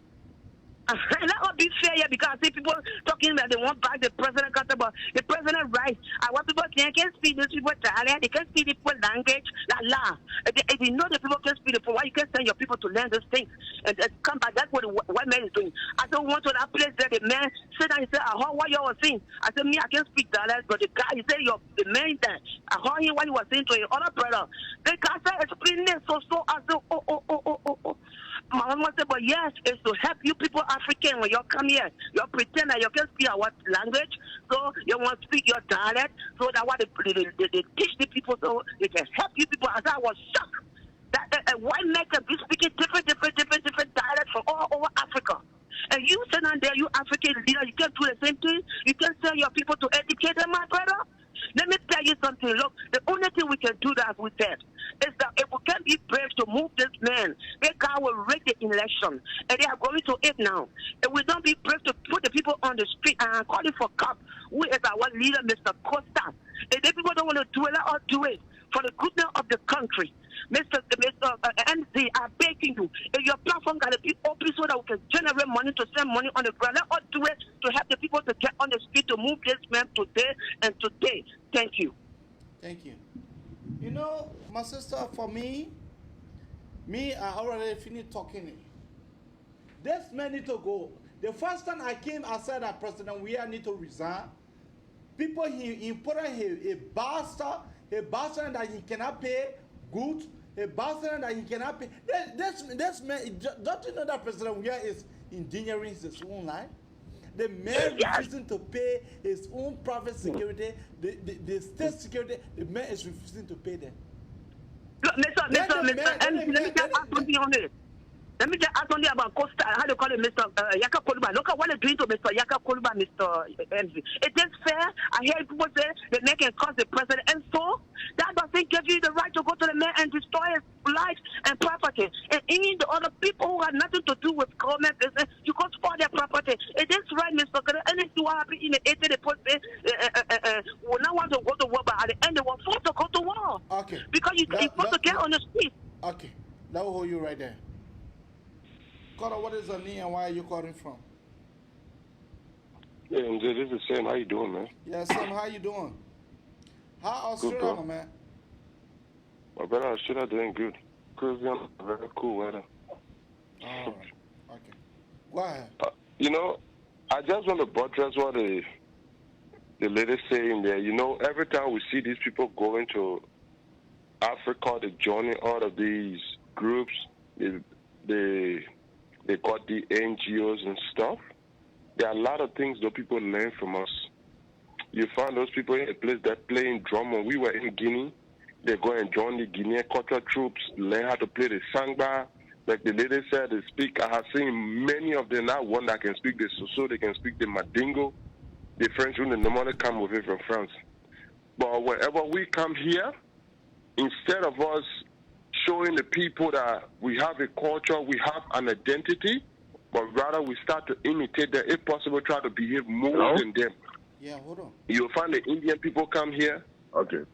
That would be fair, yeah, because I see people talking about they want back the president, but the president right. What people can't speak those people Italian, they can't speak the people language, If you know the people can speak the people, why you can't send your people to learn those things and come back? That's what the white man is doing. I said, went to that place there, the man said, I said, I heard what you were saying. I said, me, I can't speak dialect, but the guy, he said, the man there, I heard him what he was saying to his other brother. The guy said, explain this, so I said, oh. My mom said, but yes, it's to help you people African when you come here. You pretend that you can speak our language, so you want to speak your dialect, so that what they teach the people so they can help you people. As I was shocked that a white man can be speaking different dialects from all over Africa. And you sit down there, you African leader, you can't do the same thing. You can't tell your people to educate them, my brother. Let me tell you something. Look, the only thing we can do that with that is that if we can be brave to move this man, they will rig the election, and they are going to it now. If we don't be brave to put the people on the street and call it for cop, who is our leader, Mr. Costa. If the people don't want to do it, let us do it for the goodness of the country. Mr. NZ, I'm begging you, if your platform got to be open so that we can generate money to send money on the ground, let us do it to help the people to get on the street to move this man today and today. Thank you. Thank you. You know, my sister, for me, I already finished talking. This man need to go. The first time I came, I said that President Weah need to resign. People, he put a bastard that he cannot pay good, a bastard that he cannot pay. This man, don't you know that President Weah is endangering his own life? The man refusing to pay his own private security, the state security, the man is refusing to pay them. Look, Mr. let me just ask something on it. Let me just ask something about Costa, how do you call it, Mr. Yaka Koluba. Look at what they're doing to Mr. Yaka Koluba, Mr. MZ. It is fair. I hear people say the man can cause the president, and so that doesn't give you the right to go to the man and destroy his life and property. And even the other people who have nothing to do with government business, you go spoil their property. It is right, Mr. And if you are happy in the 80, they put will not want to go to war, but at the end they were forced to go to war. Okay. Because you're supposed to get on the street. Okay. That will hold you right there. Cora, what is your name and where are you calling from? Yeah, MJ, this is Sam. How you doing, man? Yeah, Sam, how you doing? How Australia, my man? My brother, Australia doing good. Caribbean, very cool weather. All right. Okay. Go ahead. You know, I just want to buttress what the lady saying there. You know, every time we see these people going to Africa, they joining all of these groups, they got the NGOs and stuff. There are a lot of things that people learn from us. You find those people in a place that playing drum. When we were in Guinea, they go and join the Guinean cultural troops, learn how to play the sangba. Like the lady said, they speak. I have seen many of them, not one that can speak the Soso, they can speak the Madingo. The French women normally come with it from France. But whenever we come here, instead of us showing the people that we have a culture, we have an identity, but rather we start to imitate them, if possible, try to behave more than them. Yeah, hold on. You'll find the Indian people come here. Okay.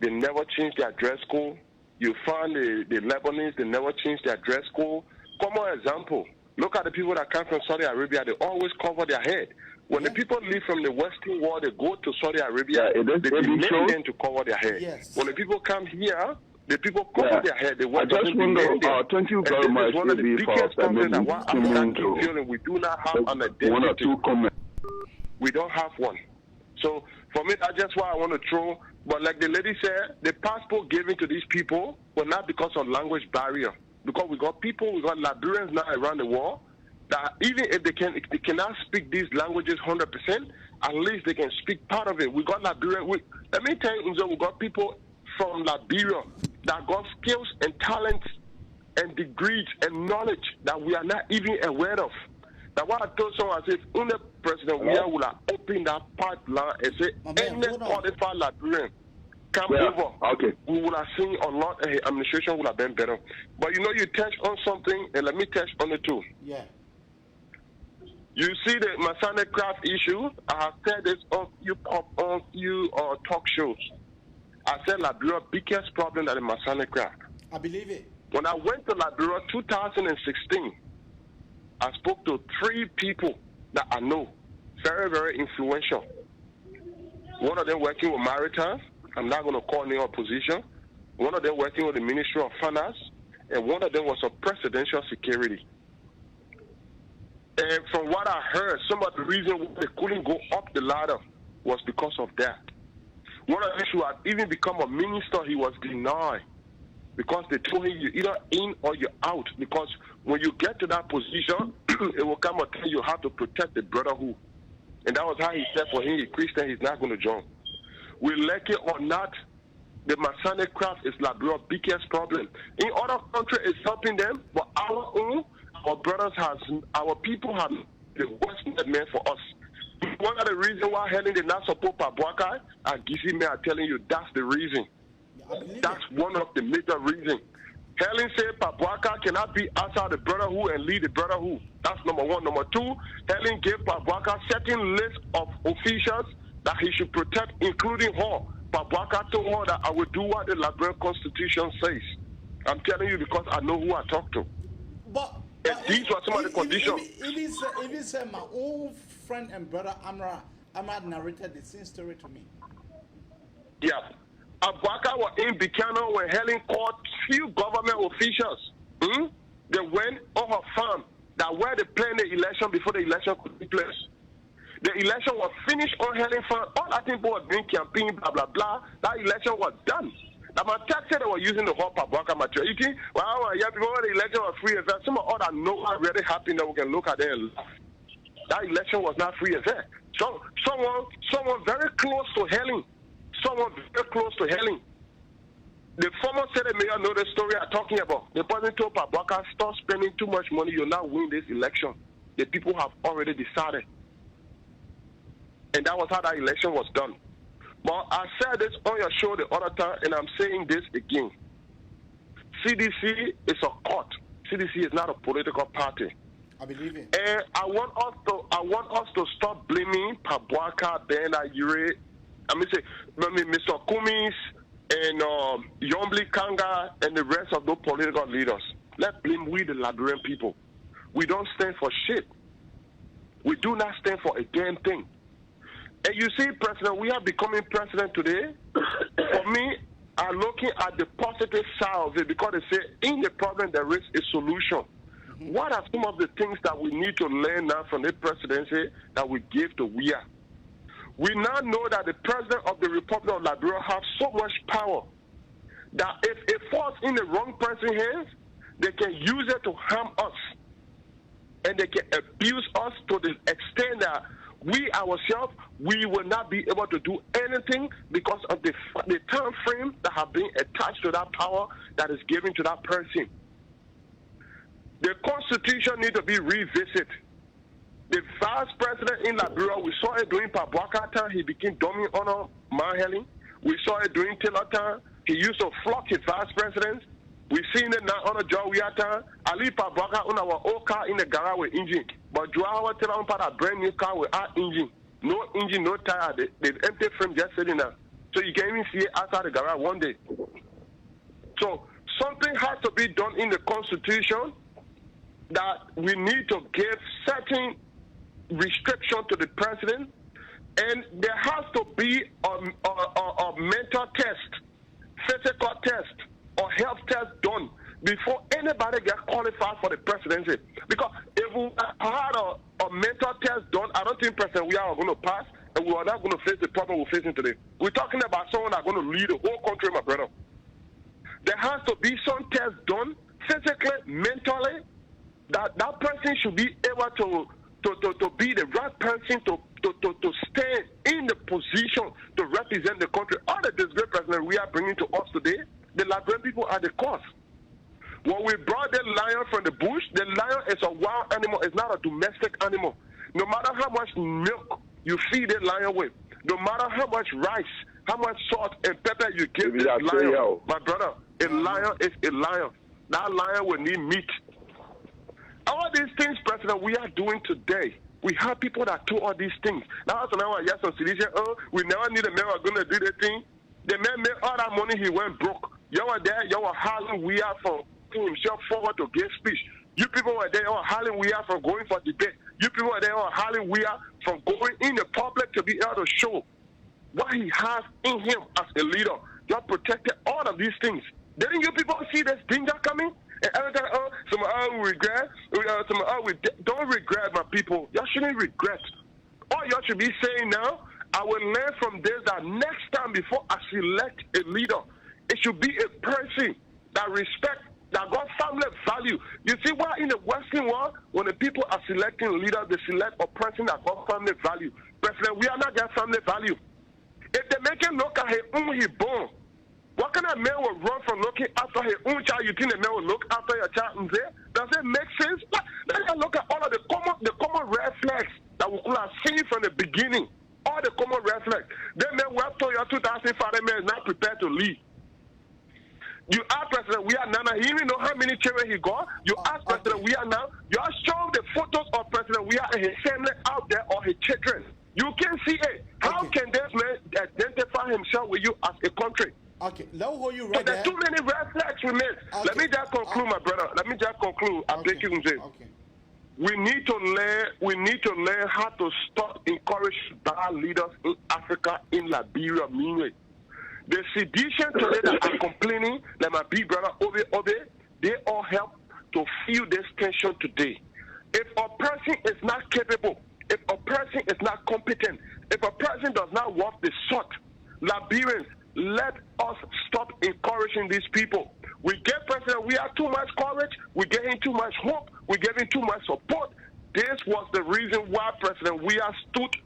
They never change their dress code. You find the Lebanese, they never change their dress code. Common example, look at the people that come from Saudi Arabia, they always cover their head. When the people leave from the Western world, they go to Saudi Arabia, they demand them to cover their head. Yes. When the people come here, the people cover their head. They want I just wonder, thank you very much, one of the biggest problems that one African to feeling, we do not have an identity. one or two comments. We don't have one. So for me, that's just why I want to throw. But like the lady said, the passport given to these people was not because of language barrier. Because we got people, we got Liberians now around the world that even if they cannot speak these languages 100%, at least they can speak part of it. We got Liberian. Let me tell you, we got people from Liberia that got skills and talents and degrees and knowledge that we are not even aware of. That's why I told someone, I said, only President Weah will open that pipeline and say, any qualified Liberian come over. Okay. We would have seen a lot, and administration would have been better. But you know, you touch on something, and let me touch on it too. Yeah. You see the Masonic craft issue. I have said this on few talk shows. I said Liberia's biggest problem is the Masonic craft. I believe it. When I went to Liberia 2016, I spoke to 3 people that I know, very, very influential. One of them working with Maritime. I'm not going to call any opposition. One of them working with the Ministry of Finance, and one of them was of presidential security. And from what I heard, some of the reason why they couldn't go up the ladder was because of that. One of them who had even become a minister, he was denied because they told him you're either in or you're out. Because when you get to that position, it will come a time you have to protect the brotherhood. And that was how he said for him, he's Christian, he's not going to join. We like it or not, the Masonic craft is Liberia's biggest problem. In other countries, it's helping them, but our brothers our people have the worst men for us. one of the reasons why Helen did not support Pabuaka, and Gizi me are telling you that's the reason. That's one of the major reasons. Helen said Pabuaka cannot be outside the brotherhood and lead the brotherhood. That's number one. Number two, Helen gave Pabuaka certain list of officials that he should protect, including her. Pabuaka told her that I will do what the Liberian Constitution says. I'm telling you because I know who I talk to. But these were some of the conditions. It is my own friend and brother Amra narrated the same story to me. Yeah. Pabuaka was in Buchanan when Helen called few government officials. They went on her farm that where they planned the election before the election could take place. The election was finished on Helen farm. All that people were doing campaign, blah, blah, blah. That election was done. Now, my text said they were using the whole Pabuaka material. You think, well, yeah, before the election was free and fair. Some of all that know are really happy that we can look at it and laugh. That election was not free and fair. So, someone very close to Helen, the former Senate mayor know the story I'm talking about. The person told Pabuaka, stop spending too much money, you'll not win this election. The people have already decided. And that was how that election was done. But I said this on your show the other time, and I'm saying this again. CDC is a court. CDC is not a political party. I believe it. And I want us to stop blaming Pabuaka, Ben Ayure, Mr. Kumis, and Yombli Kanga, and the rest of those political leaders. Let's blame we, the Liberian people. We don't stand for shit. We do not stand for a damn thing. And you see, President, we are becoming president today. For me, I'm looking at the positive side of it because they say in the problem there is a solution. What are some of the things that we need to learn now from the presidency that we gave to Weah? We now know that the president of the Republic of Liberia has so much power that if it falls in the wrong person's hands, they can use it to harm us. And they can abuse us to the extent that we ourselves, we will not be able to do anything because of the time frame that have been attached to that power that is given to that person. The Constitution needs to be revisited. The vice president in Liberia, we saw it during Pabuaka time, he became dominant on Helen. We saw it during Taylor time, he used to flock his vice presidents. We've seen it now on a Joe Weah time. I leave Pabuaka on our old car in the garage with engine. But Joao tell him about a brand new car without engine. No engine, no tire. The empty frame just sitting there. So you can even see it outside the garage one day. So something has to be done in the Constitution that we need to give certain restriction to the president. And there has to be a mental test, physical test, or health test done before anybody gets qualified for the presidency. Because if we had a mental test done, I don't think President Weah are going to pass, and we are not going to face the problem we're facing today. We're talking about someone that's going to lead the whole country, my brother. There has to be some test done physically, mentally, that person should be able to be the right person to stand in the position to represent the country. All the disgraced president we are bringing to us today, the Liberian people are the cause. When we brought the lion from the bush, the lion is a wild animal. It's not a domestic animal. No matter how much milk you feed the lion with, no matter how much rice, how much salt and pepper you give this lion, my brother, a lion is a lion. That lion will need meat. All these things, President, we are doing today. We have people that do all these things. Now, yes, on Silesia, we never need a man who's going to do the thing. The man made all that money, he went broke. You were there, you were howling we are from putting himself forward to give speech. You people were there, you were howling we are from going for debate. You people were there, you were howling we are from going in the public to be able to show what he has in him as a leader. You have protected all of these things. Didn't you people see this danger coming? And every time, we regret, don't regret, my people. Y'all shouldn't regret. All y'all should be saying now, I will learn from this that next time before I select a leader, it should be a person that respect, that got family value. You see why in the Western world, when the people are selecting leaders, they select a person that got family value. President, we are not getting family value. If they make him look at his own, he born. What kind of man will run from looking after his own child? You think the man will look after your child and say, does it make sense? Let's look at all of the common red flags that we could have seen asking you from the beginning, all the common red flags. Then man, we have told you 2005 man is not prepared to leave. You ask President Weah now, he even know how many children he got. You ask President Weah now, you are showing the photos of President Weah and his family out there or his children. You can see it. How can this man identify himself with you as a country? Okay, let me hold you right there. There's too many red flags we made. Let me just conclude, my brother. Let me just conclude. I beg you, Mzee. We need to learn how to stop encouraging bad leaders in Africa, in Liberia, meanwhile. The sedition today that are complaining, like my big brother Obe, they all help to feel this tension today. If a person is not capable, if a person is not competent, if a person does not worth the salt, Liberians, let us stop encouraging these people. We get President Weah too much courage, we give him too much hope, we give him too much support. This was the reason why President Weah stood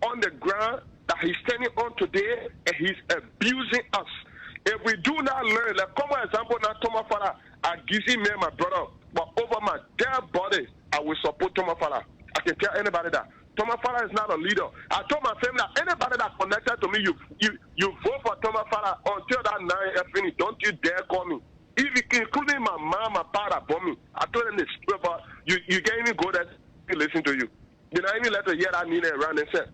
on the ground that he's standing on today, and he's abusing us. If we do not learn, like come example now, Thomas Fala, I give him my brother, but over my dead body, I will support Thomas Fala. I can tell anybody that. Thomas Fala is not a leader. I told my family that anybody that connected to me, you vote for Thomas Fala until that 9 is finished. Don't you dare call me. Including my mom, my father, for me. I told them this. You can't even go there to listen to you. You know, even let the hear that mean around and say.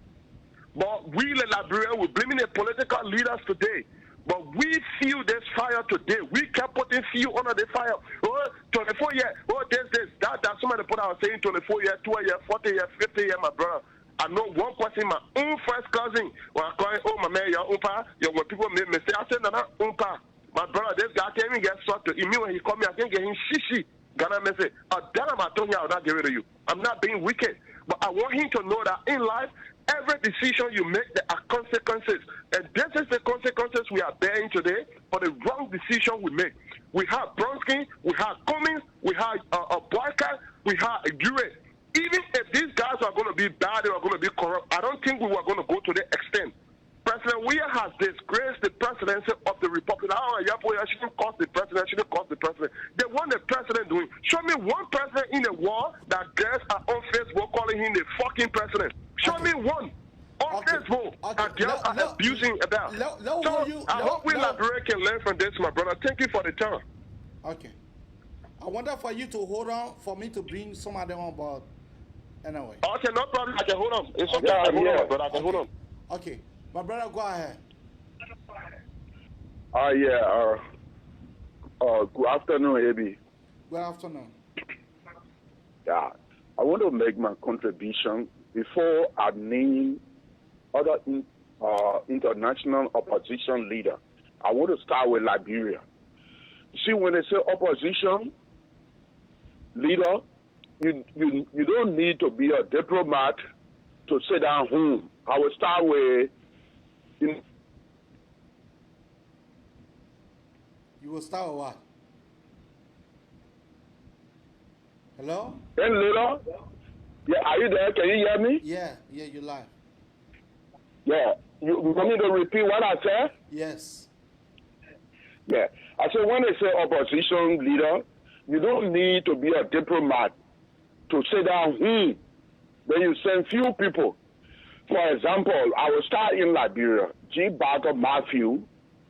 But we, the Liberians, we're blaming the political leaders today. But we feel this fire today. We kept putting fuel under the fire. Oh, 24 years. Oh, this, that. Somebody put out saying 24 years, 2 years, 40 years, 50 years, my brother. I know one person, my own first cousin, when I call him, oh, my man, your umpa. When people make mistake, I said, no, umpa. My brother, this guy can't even get sorted. He mean when he called me, I can't get him shishi. Ghana me say, then I'm not telling you, I'll not get rid of you. I'm not being wicked. But I want him to know that in life, every decision you make, there are consequences. And this is the consequences we are bearing today for the wrong decision we make. We have Bronsky, we have Cummings, we have Boyka, we have Gure. Even if these guys are going to be bad, they are going to be corrupt, I don't think we were going to go to the extent. President Weah has disgraced the presidency of the Republic. Shouldn't cost the president, shouldn't cost the president. They want the president doing. Show me one president in the world that girls are on Facebook calling him the fucking president. Show me one on Facebook that girls are abusing about. I hope we Liberia can learn from this, my brother. Thank you for the time. Okay. I wonder for you to hold on for me to bring some of them on board. Anyway. Okay, no problem. I can hold on. It's okay. I can hold on, but I can hold on. Okay. My brother, go ahead. Good afternoon, AB. Good afternoon. Yeah, I want to make my contribution before I name other international opposition leader. I want to start with Liberia. See, when they say opposition leader, you don't need to be a diplomat to sit down home. I will start with. You will start with what? Hello? Then later, yeah, are you there? Can you hear me? Yeah, you're live. Yeah, you want me to repeat what I said? Yes. Yeah, I said when they say opposition leader, you don't need to be a diplomat to sit down home. Then you send few people. For example, I will start in Liberia. G. Barker Matthew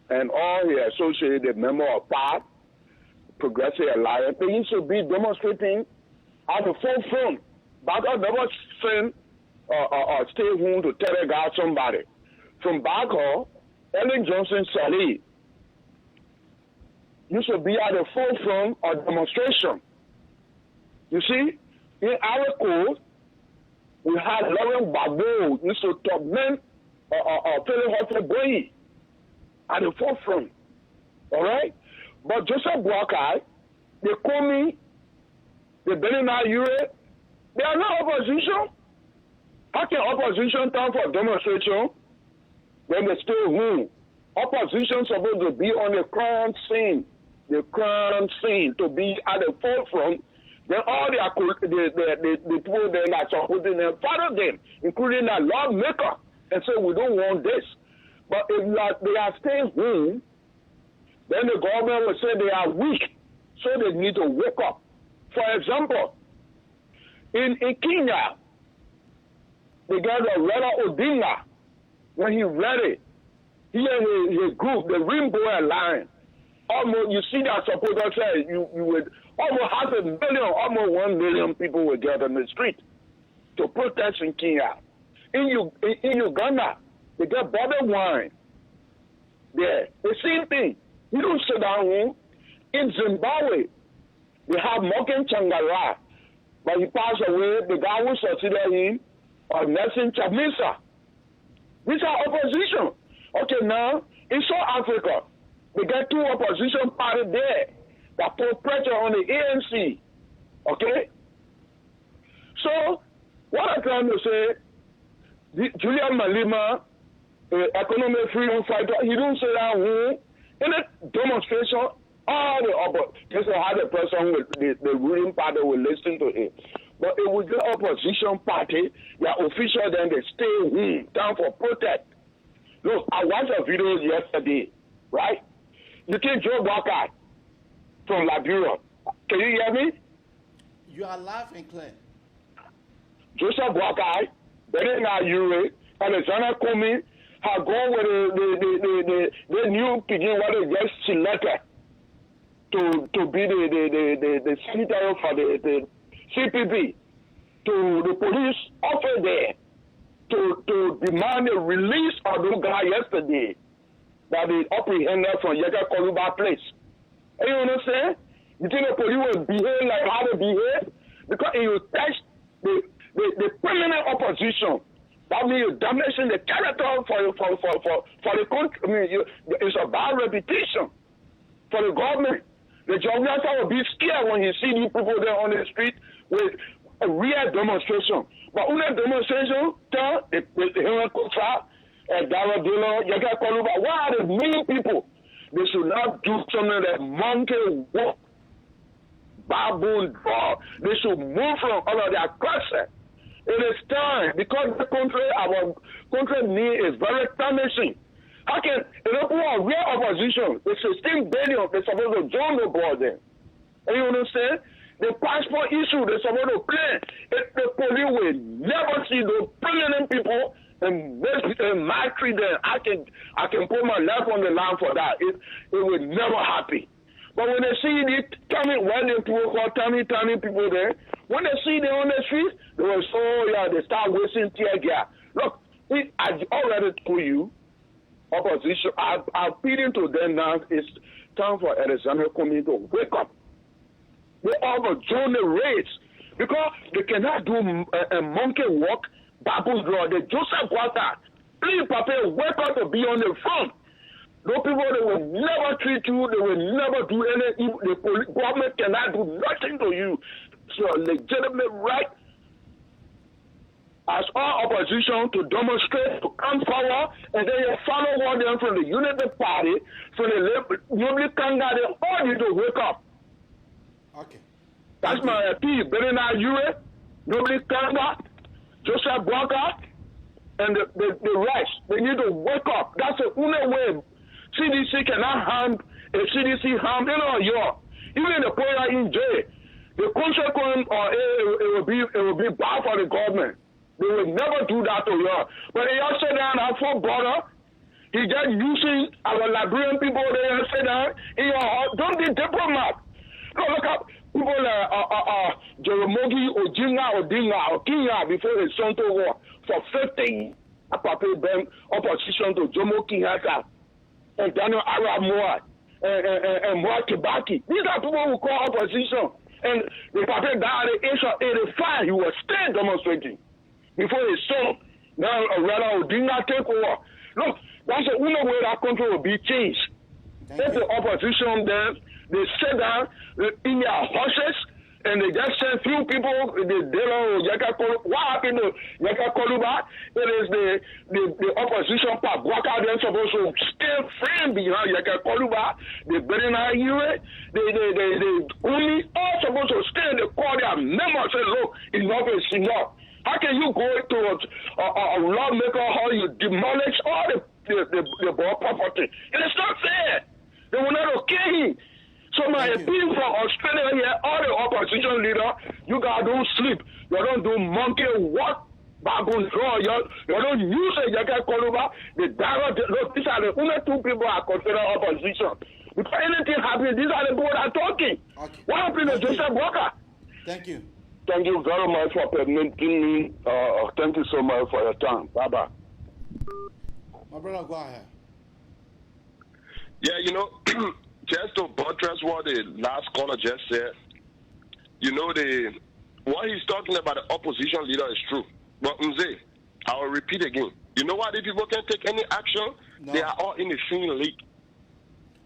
and all the associated members of PAC, Progressive Alliance, they used to be demonstrating at the forefront. Barker never sent or stay home to telegraph somebody. From Barker, Ellen Johnson Sally used to be at the forefront of demonstration. You see, in our code, we had Lauren Gbagbo used to torment Philip Hotspur Boy at the forefront. All right? But Joseph Boakai, they call me, the Benin Ure, they are not opposition. How can opposition stand for demonstration when they stay home? Opposition supposed to be on the crime scene, to be at the forefront. Then all the people then are supporting them, follow them, including the lawmaker, and say we don't want this. But if they are staying home, then the government will say they are weak, so they need to wake up. For example, in Kenya, the guy that Rela Odinga, when he read it, he and his group, the Rainbow Alliance, almost, you see that supporter say, you would, almost 500,000, almost 1 million people would get on the street to protest in Kenya. In Uganda, they got bottled wine there. The same thing. You don't sit down here. In Zimbabwe, they have Morgan Changara, but he passed away. The guy who succeeded him, Nelson Chamisa. These are opposition. Okay, now, in South Africa, they got 2 opposition parties there that put pressure on the ANC. Okay? So, what I'm trying to say, Julian Malema, economic freedom fighter, he don't say that in a demonstration, all the just how the person with the ruling party will listen to him. But it was the opposition party, the official, then they stay down for protest. Look, I watched a video yesterday, right? You think Joe Walker from Liberia. Can you hear me? You are live and clear. Joseph Walker, Bernard Ure, Alexander Comey have gone with the new begin what they just selected to be the secretary for the CPP, to the police officer there to demand the release of the guy yesterday that they apprehended from Yeka Koluba place. And you understand? You think the police will behave like how they behave? Because it will test the permanent opposition. That means you're damaging the character for the country. I mean, it's a bad reputation for the government. The government will be scared when he see these people there on the street with a real demonstration. But when a demonstration, the why are the main people? They should not do something that monkey walk, baboon draw. They should move from all of their classes. It is time because the country, our country need is very damaging. How can real opposition? The 16 billion they're supposed to join the board then. And you understand? The passport issue they're supposed to play. The police will never see those prominent people and maltreat them. I can put my life on the line for that. It will never happen. But when they see it coming, when they call tiny people there, when they see them on the street, they will say, oh yeah, they start wasting tear gas. Look, I already told you, opposition, I'm appealing to them now, it's time for Alexander Comey to wake up. They all join the race because they cannot do a monkey walk, baboon draw. The Joseph Walker, please, Papa, wake up to be on the front. Those people, they will never treat you. They will never do anything. The government cannot do nothing to you. So a legitimate right as all opposition to demonstrate, to come forward, and then you follow one them from the Unity Party, from the nobody can get it, all you to wake up. Okay. That's my appeal. Bernard Ure, nobody can Joseph Walker, and the rest. They need to wake up. That's the only way. CDC cannot harm a CDC harm even the player in jail. The consequence it will be bad for the government. They will never do that to you. But they all sit down and for brother, he just using our Liberian people there and sit down in your heart. Don't be diplomat. Look up people like Joromogi Odinga before the Santo War for 50 opposition to Jomo Kenyatta and Daniel Arab Moa and Moa Kibaki. These are people who call opposition. And the party died at the age of 85. He was still demonstrating before his son, now Rela Odinga take over. Look, that's the only way that country will be changed. If the opposition then, they sit down in their horses and they just send few people, what happened to Yeka Koluba? It is the opposition part. Waka then supposed to stay frame behind Yeka Koluba. They Bernard Ure. They only all supposed to stay in the call their members and say, look, enough is enough. How can you go to a lawmaker how you demolish all the board property? It is not fair. They will not kill him. So my appeal from Australia here, all the opposition leaders, you guys don't sleep. You don't do monkey walk, baboon draw. You don't use it. You get called over. The direct. Look, these are the only two people I consider opposition. If anything happens, these are the people that are talking. Okay. What happened to Joseph Walker? Thank you. Thank you very much for permitting me. Thank you so much for your time. Bye bye. My brother, go ahead. Yeah, you know, just to buttress what the last caller just said, you know, what he's talking about, the opposition leader, is true. But Mzee, I will repeat again. You know why the people can't take any action? No. They are all in the same league.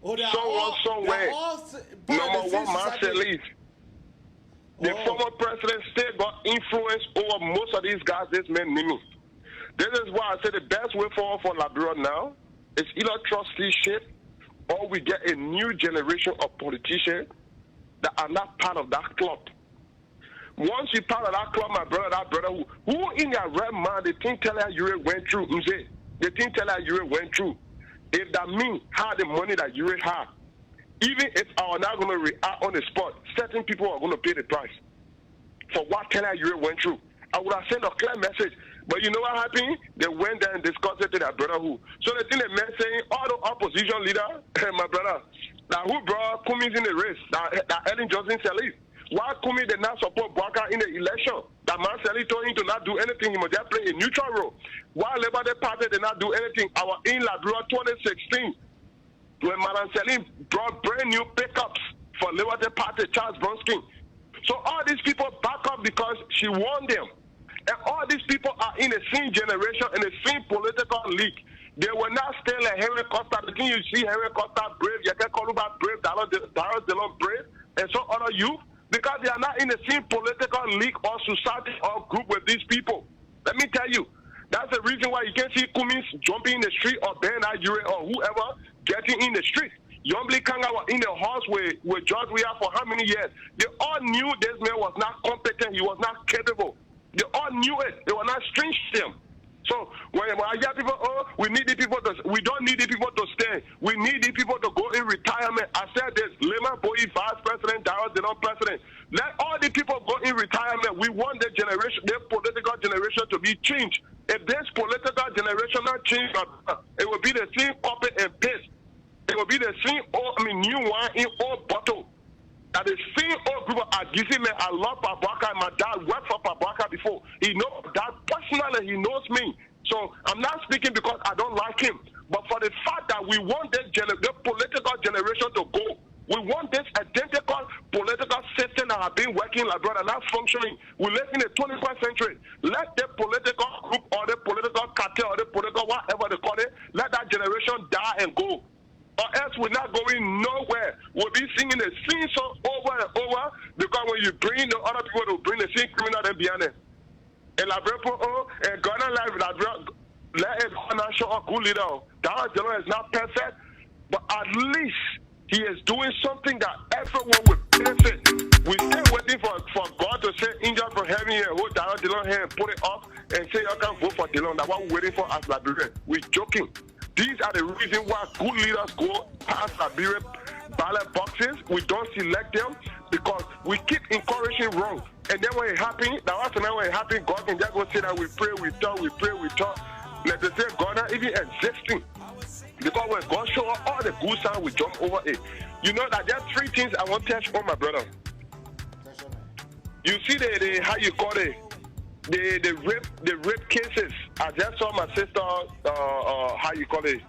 Oh, they are Someone all, somewhere, they are all part of number the same one, society. Marcel. The former president still got influence over most of these guys, this man Nimi. This is why I say the best way forward for Liberia now is either trusteeship or we get a new generation of politicians that are not part of that club. Once you're part of that club, my brother, that brother who in their right mind, the thing tell you went through, Mzee, the thing tell you went through. If that means how the money that you have, even if I are not going to react on the spot, certain people are going to pay the price for what Teller you went through. I would have sent a clear message. But you know what happened? They went there and discussed it to their brother who. So the thing they meant saying, all the opposition leader, my brother, now who brought Kumi's in the race? That Ellen Johnson Sally. Why Kumi did not support Bwaka in the election? That man Sally told him to not do anything. He must just play a neutral role. Why Labour Party did not do anything? Our in Liberia 2016, when Madam Selim brought brand new pickups for Liberty Party, Charles Bronski. So all these people back up because she won them. And all these people are in the same generation, in the same political league. They will not stay like Henry Costa. The thing you see Henry Costa brave, you can call him brave, Darrell Delon brave, and so other youth, because they are not in the same political league or society or group with these people. Let me tell you, that's the reason why you can't see Kumis jumping in the street or Ben Ajure or whoever getting in the street. Yombly Kanga was in the house with George Weah for how many years? They all knew this man was not competent, he was not capable. They all knew it. They were not strange to him. So when I hear people, we need the people we don't need the people to stay. We need the people to go in retirement. I said this, Lema Boyi, Vice President, Darrell Delon President. Let all the people go in retirement. We want the generation, the political generation to be changed. If this political generation not change, it will be the same copy and paste. It will be the same new wine in old bottle. That the same old group of Agizime, I love Pabwaka. My dad worked for Pabwaka before. He knows that personally, he knows me. So I'm not speaking because I don't like him. But for the fact that we want this the political generation to go. We want this identical political system that has been working like brother, not functioning. We live in the 21st century. Let the political group or the political cartel or the political whatever they call it, let that generation die and go. Or else we're not going nowhere. We'll be singing the same song over and over because when you bring the other people to bring the same criminal then behind it. And Liberia, and Ghana life, Liberia, let it show a good leader. Darrell Delon is not perfect, but at least he is doing something that everyone will benefit. We still waiting for God to send angels from heaven here, hold Darrell Delon here and put it up and say you can vote for Delon. That's what we're waiting for as Liberians. We're joking. These are the reasons why good leaders go past Liberia ballot boxes. We don't select them because we keep encouraging wrong. And then when it happens, when it happens, God can just go say that we pray, we talk. Let us say God not even existing. Because when God show up all the good signs, we jump over it. You know that there are three things I want to touch on, my brother. You see the how you call it, the rape cases. I just saw my sister, how you call it,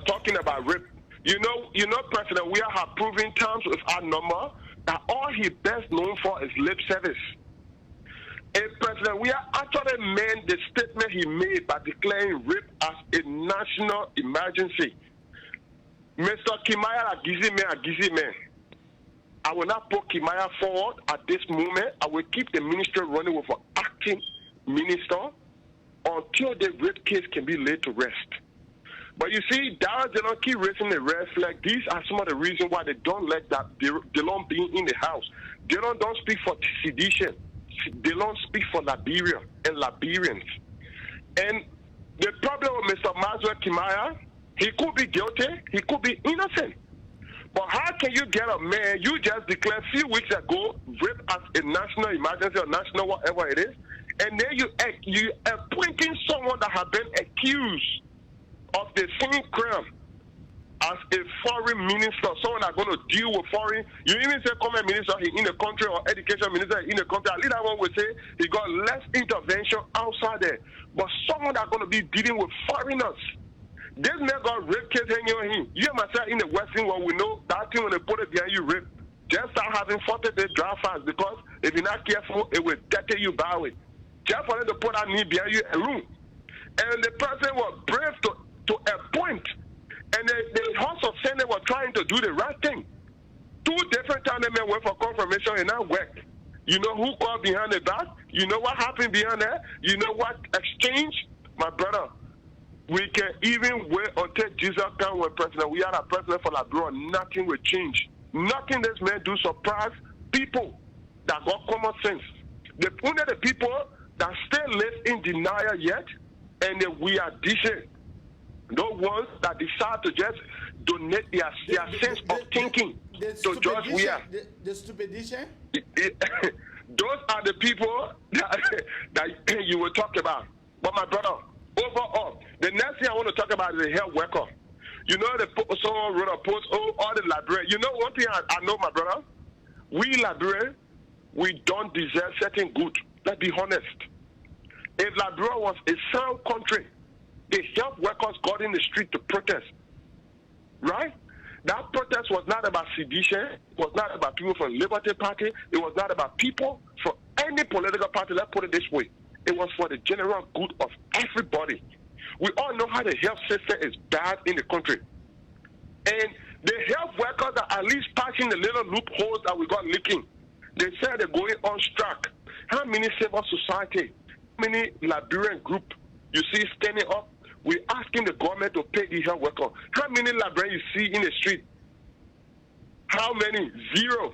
talking about rape. You know, President Weah have proven terms with our number that all he best known for is lip service. If President Weah actually meant the statement he made by declaring rape as a national emergency, Mr. Kimaya Agizime, I will not put Kimaya forward at this moment. I will keep the ministry running with an acting minister until the rape case can be laid to rest. But you see, Darrell Delon keep raising the red flag. These are some of the reasons why they don't let that Delon be in the house. Delon don't speak for sedition. Delon speak for Liberia and Liberians. And the problem with Mr. Maswell Kimaya, he could be guilty, he could be innocent. But how can you get a man, you just declared a few weeks ago, rape as a national emergency or national whatever it is, and then you appointing someone that has been accused of the same crime as a foreign minister, someone that's going to deal with foreign. You even say comment minister in the country or education minister in the country. At least that one will say he got less intervention outside there. But someone that's going to be dealing with foreigners. This man got rape case hanging on him. You myself in the Western world, we know that thing when they put it behind you, rape. Just start having 40-day dry fast because if you're not careful, it will dirty you by way. Just for them to put that knee behind you a room. And the person was brave to a point. And the House of Senate were trying to do the right thing. 2 different times they went for confirmation and now work. You know who called behind the back? You know what happened behind there? You know what exchange? My brother, we can even wait until Jesus comes when president. We are a president for Liberia. Nothing will change. Nothing this man do surprise people that got common sense. Only the people that still live in denial yet, and we are decent. Those ones that decide to just donate their sense of thinking to George Weah. The stupidation? Those are the people that you will talk about. But my brother, overall, the next thing I want to talk about is the health worker. You know, someone wrote a post, all the Liberians. You know one thing I know, my brother? We Liberians, we don't deserve certain good. Let's be honest. If Liberia was a sound country, the health workers got in the street to protest. Right? That protest was not about sedition. It was not about people from the Liberty Party. It was not about people from any political party. Let's put it this way. It was for the general good of everybody. We all know how the health system is bad in the country. And the health workers are at least patching the little loopholes that we got leaking. They said they're going on strike. How many civil society, how many Liberian group you see standing up? We're asking the government to pay the health workers. How many Liberians you see in the street? How many? 0.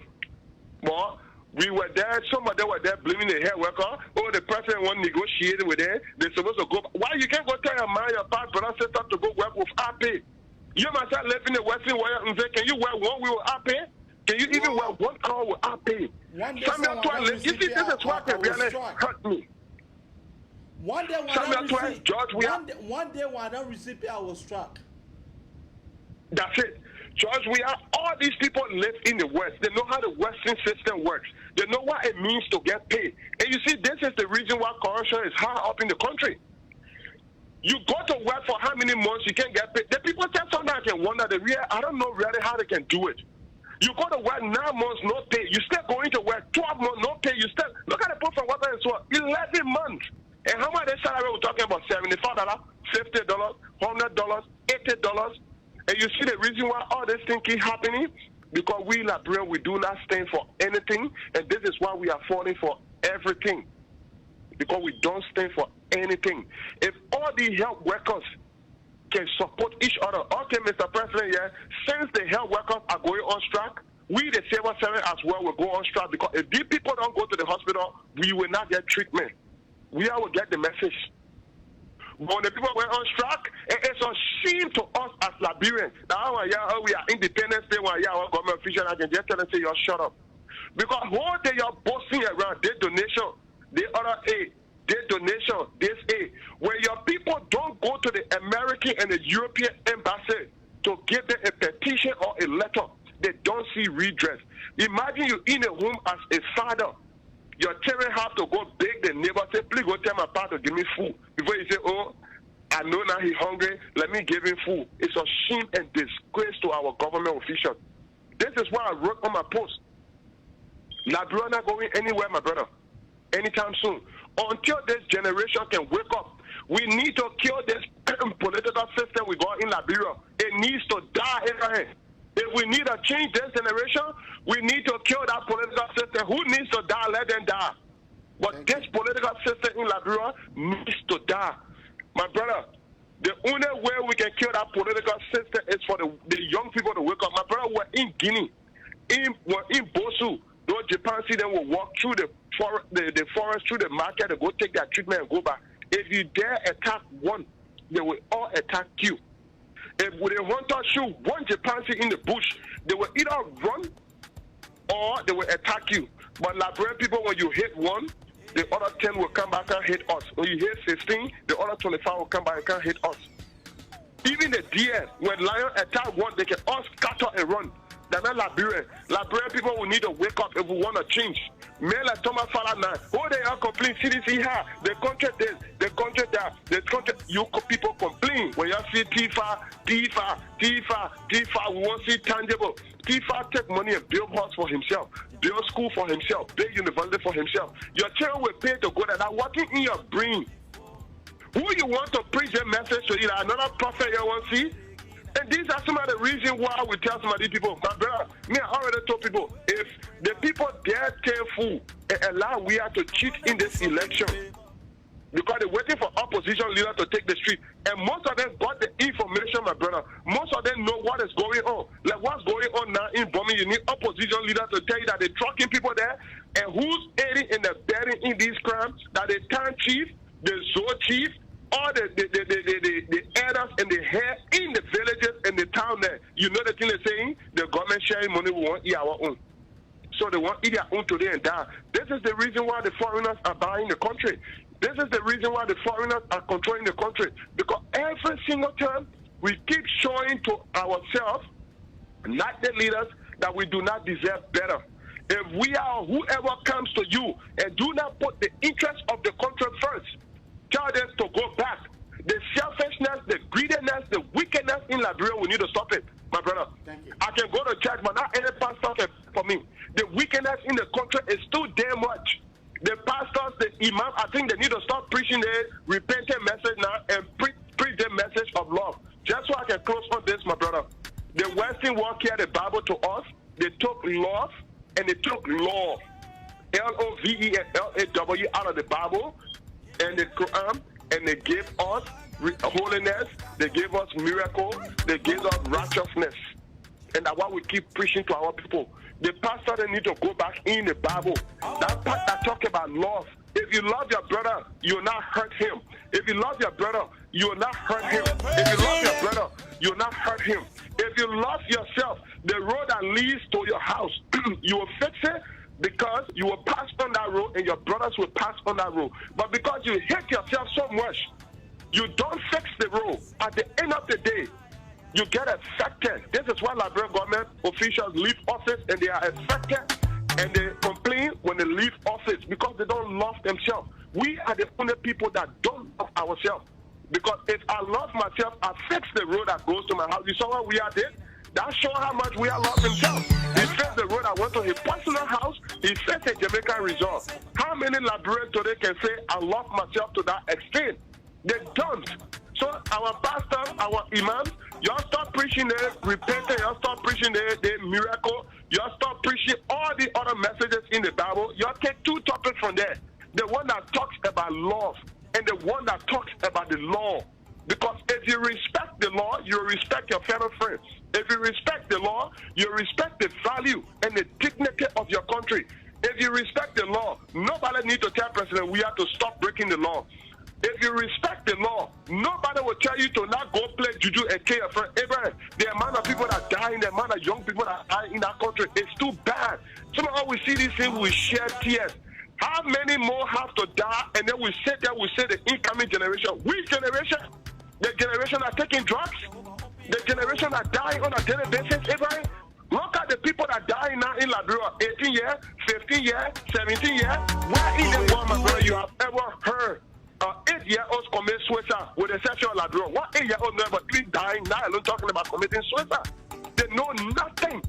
Well, we were there, some of them were there blaming the health worker. Oh, the president won't negotiate with them. They're supposed to go. Why you can't go tell your man, your past brother, sister to go work with RP? You must have left in the Western world and say, can you wear 1 week with RP? Can you even wear 1 hour with RP? You see, this is what they really hurt me. One day when I don't receive pay, I was struck. That's it. George, all these people live in the West. They know how the Western system works. They know what it means to get paid. And you see, this is the reason why corruption is high up in the country. You go to work for how many months you can't get paid. The people say sometimes I can wonder, I don't know really how they can do it. You go to work 9 months, no pay. You still going to work 12 months, no pay. You still, look at the people from Western as well, 11 months. And how much salary we're talking about? $75, $50, $100, $80. And you see the reason why all this thing keep happening? Because we Liberians, we do not stand for anything. And this is why we are falling for everything. Because we don't stand for anything. If all the health workers can support each other, okay, Mr. President, yeah, since the health workers are going on strike, we, the civil servant as well, will go on strike. Because if these people don't go to the hospital, we will not get treatment. We will get the message. When the people went on strike, it's a shame to us as Liberians. Now, we are independent state, government official, I can just tell them, say, y'all shut up. Because whole day you're bossing around, their donation, their other aid, their donation, this aid. When your people don't go to the American and the European embassy to give them a petition or a letter, they don't see redress. Imagine you in a home as a father. Your children have to go beg the neighbor, say, please go tell my father to give me food. Before you say, oh, I know now he's hungry, let me give him food. It's a shame and disgrace to our government officials. This is why I wrote on my post. Liberia not going anywhere, my brother, anytime soon. Until this generation can wake up, we need to kill this political system we got in Liberia. It needs to die in our hand. If we need to change this generation, we need to kill that political system. Who needs to die, let them die. But this political system in Liberia needs to die. My brother, the only way we can kill that political system is for the young people to wake up. My brother, we're in Guinea, we're in Bosu. Those Japan see them will walk through the forest, through the market, and go take their treatment and go back. If you dare attack one, they will all attack you. If they want to shoot one Japanese in the bush, they will either run or they will attack you. But Liberian people, when you hit one, the other 10 will come back and hit us. When you hit 15, the other 25 will come back and hit us. Even the deer, when lion attack one, they can all scatter and run. They're not Liberian. Liberian people will need to wake up if we want to change. Men like Thomas Fala now, oh, they are complaining, CDC here, the country this, the country that, the country, you people complain. When you see Tifa, we want to see tangible. Tifa take money and build house for himself, build school for himself, build university for himself. Your children will pay to go there. That's working in your brain. Who you want to preach a message to? Either another prophet you want to see? And these are some of the reasons why we tell some of these people, my brother, me, I already told people, if the people dare careful and allow we are to cheat in this election, because they're waiting for opposition leaders to take the street, and most of them got the information, my brother. Most of them know what is going on. Like what's going on now in Burma, you need opposition leaders to tell you that they're trucking people there, and who's aiding and abetting in these crimes, that the town chief, the zoo chief, all the elders and the hair in the villages and the town there. You know the thing they're saying? The government sharing money, we want to eat our own. So they want to eat their own today and die. This is the reason why the foreigners are buying the country. This is the reason why the foreigners are controlling the country. Because every single time we keep showing to ourselves, not the leaders, that we do not deserve better. If we are whoever comes to you and do not put the interest of the country first, tell them to go back. The selfishness, the greediness, the wickedness in Liberia, we need to stop it, my brother. Thank you. I can go to church, but not any pastor for me. The wickedness in the country is too damn much. The pastors, the imam, I think they need to stop preaching the repentant message now and preach the message of love. Just so I can close on this, my brother. The Western world carried the Bible to us. They took love and they took law, L-O-V-E and L-A-W out of the Bible and the Quran, and they gave us holiness, they gave us miracle, they gave us righteousness. And that's why we keep preaching to our people. The pastor, they need to go back in the Bible. That part that talk about love. If you love your brother, you will not hurt him. If you love your brother, you will not hurt him. If you love your brother, you will not hurt him. If you love yourself, the road that leads to your house, you will fix it, because you will pass on that road and your brothers will pass on that road. But because you hate yourself so much, you don't fix the road. At the end of the day, you get affected. This is why Liberian government officials leave office and they are affected and they complain when they leave office because they don't love themselves. We are the only people that don't love ourselves. Because if I love myself, I fix the road that goes to my house. You saw what we are did? That shows how much we are love himself. He fixed the road I went to his personal house. He fixed a Jamaican resort. How many Liberians today can say, I love myself to that extent? They don't. So our pastors, our imams, y'all start preaching the repentance, y'all start preaching the miracle, y'all start preaching all the other messages in the Bible. Y'all take two topics from there. The one that talks about love and the one that talks about the law. Because if you respect the law, you respect your fellow friends. If you respect the law, you respect the value and the dignity of your country. If you respect the law, nobody needs to tell President we have to stop breaking the law. If you respect the law, nobody will tell you to not go play juju and kill your friend. Abraham, the amount of people that die, the amount of young people that die in that country is too bad. Somehow we see these things, we shed tears. How many more have to die? And then we sit there, we say the incoming generation. Which generation? The generation that taking drugs? The generation that die on a daily basis, Abraham? Look at the people that die now in Liberia, 18 years, 15 years, 17 years. Where in the world, my brother, you have ever heard 8-year-olds commit suicide with the exception of Liberia? What 8-year-old never been dying now alone talking about committing suicide? They know nothing.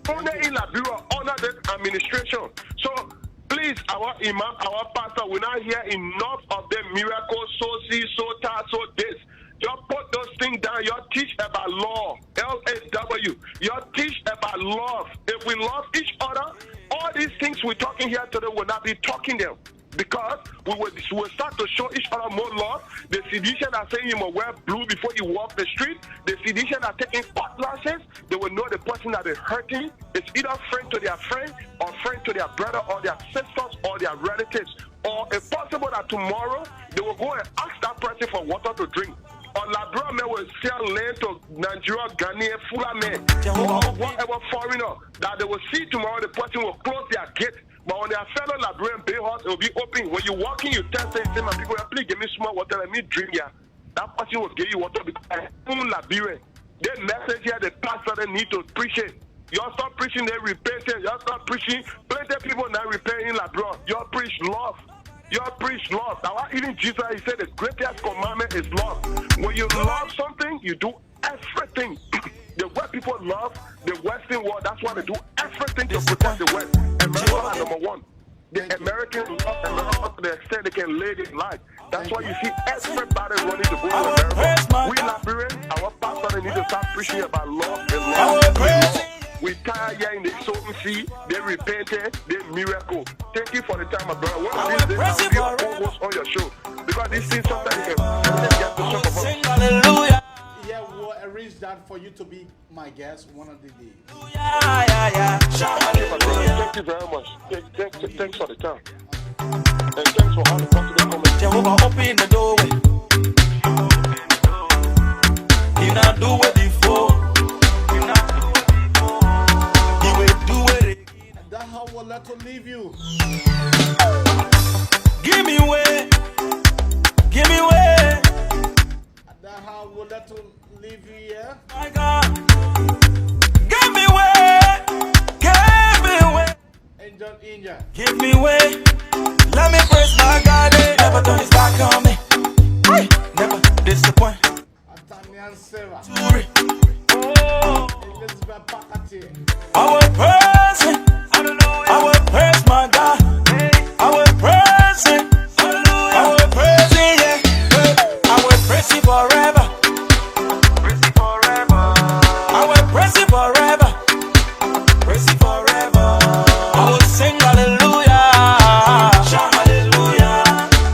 Only in Liberia, under this administration. So please, our imam, our pastor, we not hear enough of the miracles, so see, so that, so this. Y'all put those things down. Y'all teach about law, L-A-W. Y'all teach about love. If we love each other, all these things we're talking here today will not be talking them. Because we will start to show each other more love. The sedition are saying you must wear blue before you walk the street. The sedition are taking cutlasses. They will know the person that is hurting is either friend to their friend or friend to their brother or their sisters or their relatives. Or if possible that tomorrow they will go and ask that person for water to drink. Or Liberia men will sell land to Nigeria, Ghanaian, Fula men, or whatever foreigner that they will see tomorrow. The person will close their gate But when their fellow Liberian pay house, it will be open. When you walk in, you tell say my people, please give me small water, let me drink here. That person will give you water because I'm Liberian. The message here, the pastor, they need to preach it. Y'all stop preaching the repentance. Y'all stop preaching. Plenty of people now repenting Liberia. Y'all preach love. Y'all preach love. Now, even Jesus, he said the greatest commandment is love. When you love something, you do everything. The way people love the Western world, that's why they do everything to protect the West. America are number one. The Americans love America to the extent they can lay their life. That's why you see everybody running to go to America. We Liberians, our pastor, they need to start preaching about love and love. We tired here in the Southern Sea, they repented, they miracle. Thank you for the time, my brother. One of these days, I'll be a co-host on your show. Because this thing sometimes you can get the shock of us. Yeah, we'll arrange that for you to be my guest one of the days. Thank you very much. Thanks for the time. And thanks for all the positive comments. Jehovah, open the doorway. He not do it before. That's how we'll let to leave you. Give me way. Give me way. That's how we'll let to leave you here. My God. Give me way. Give me way. Angel. Give me way. Let me praise my God. Never turn his back on me. Never disappoint. Atanian Sarah. Oh. Elizabeth Pakati. I will praise him. I will praise my God. I will praise him. I will praise him, yeah. I will praise him forever. I will praise him forever. Praise him forever. I will sing hallelujah. Shout hallelujah.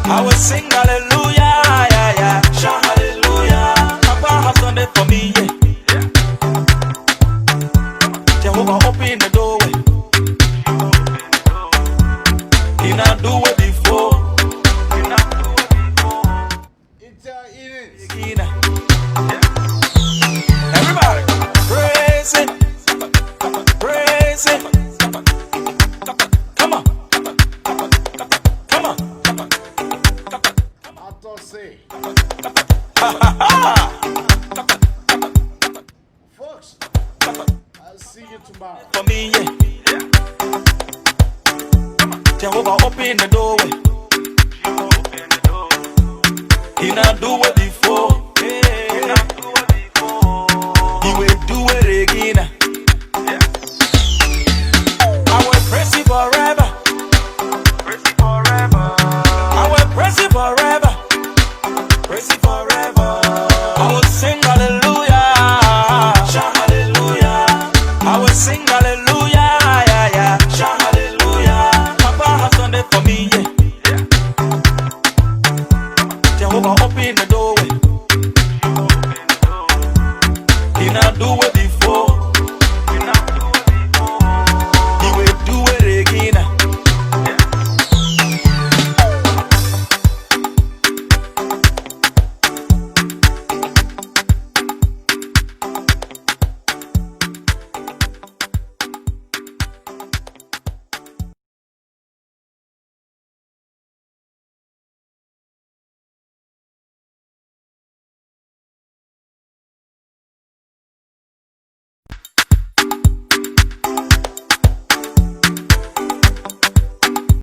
I will sing hallelujah. Yeah. Shout hallelujah. Papa has done it for me, yeah. Jehovah open the doorway. He not do it before. It's Ines. Everybody, praise it. Praise it. Come on. Come on. I thought say. Folks, I'll see you tomorrow. For me, yeah. Jehovah open the doorway. He not do what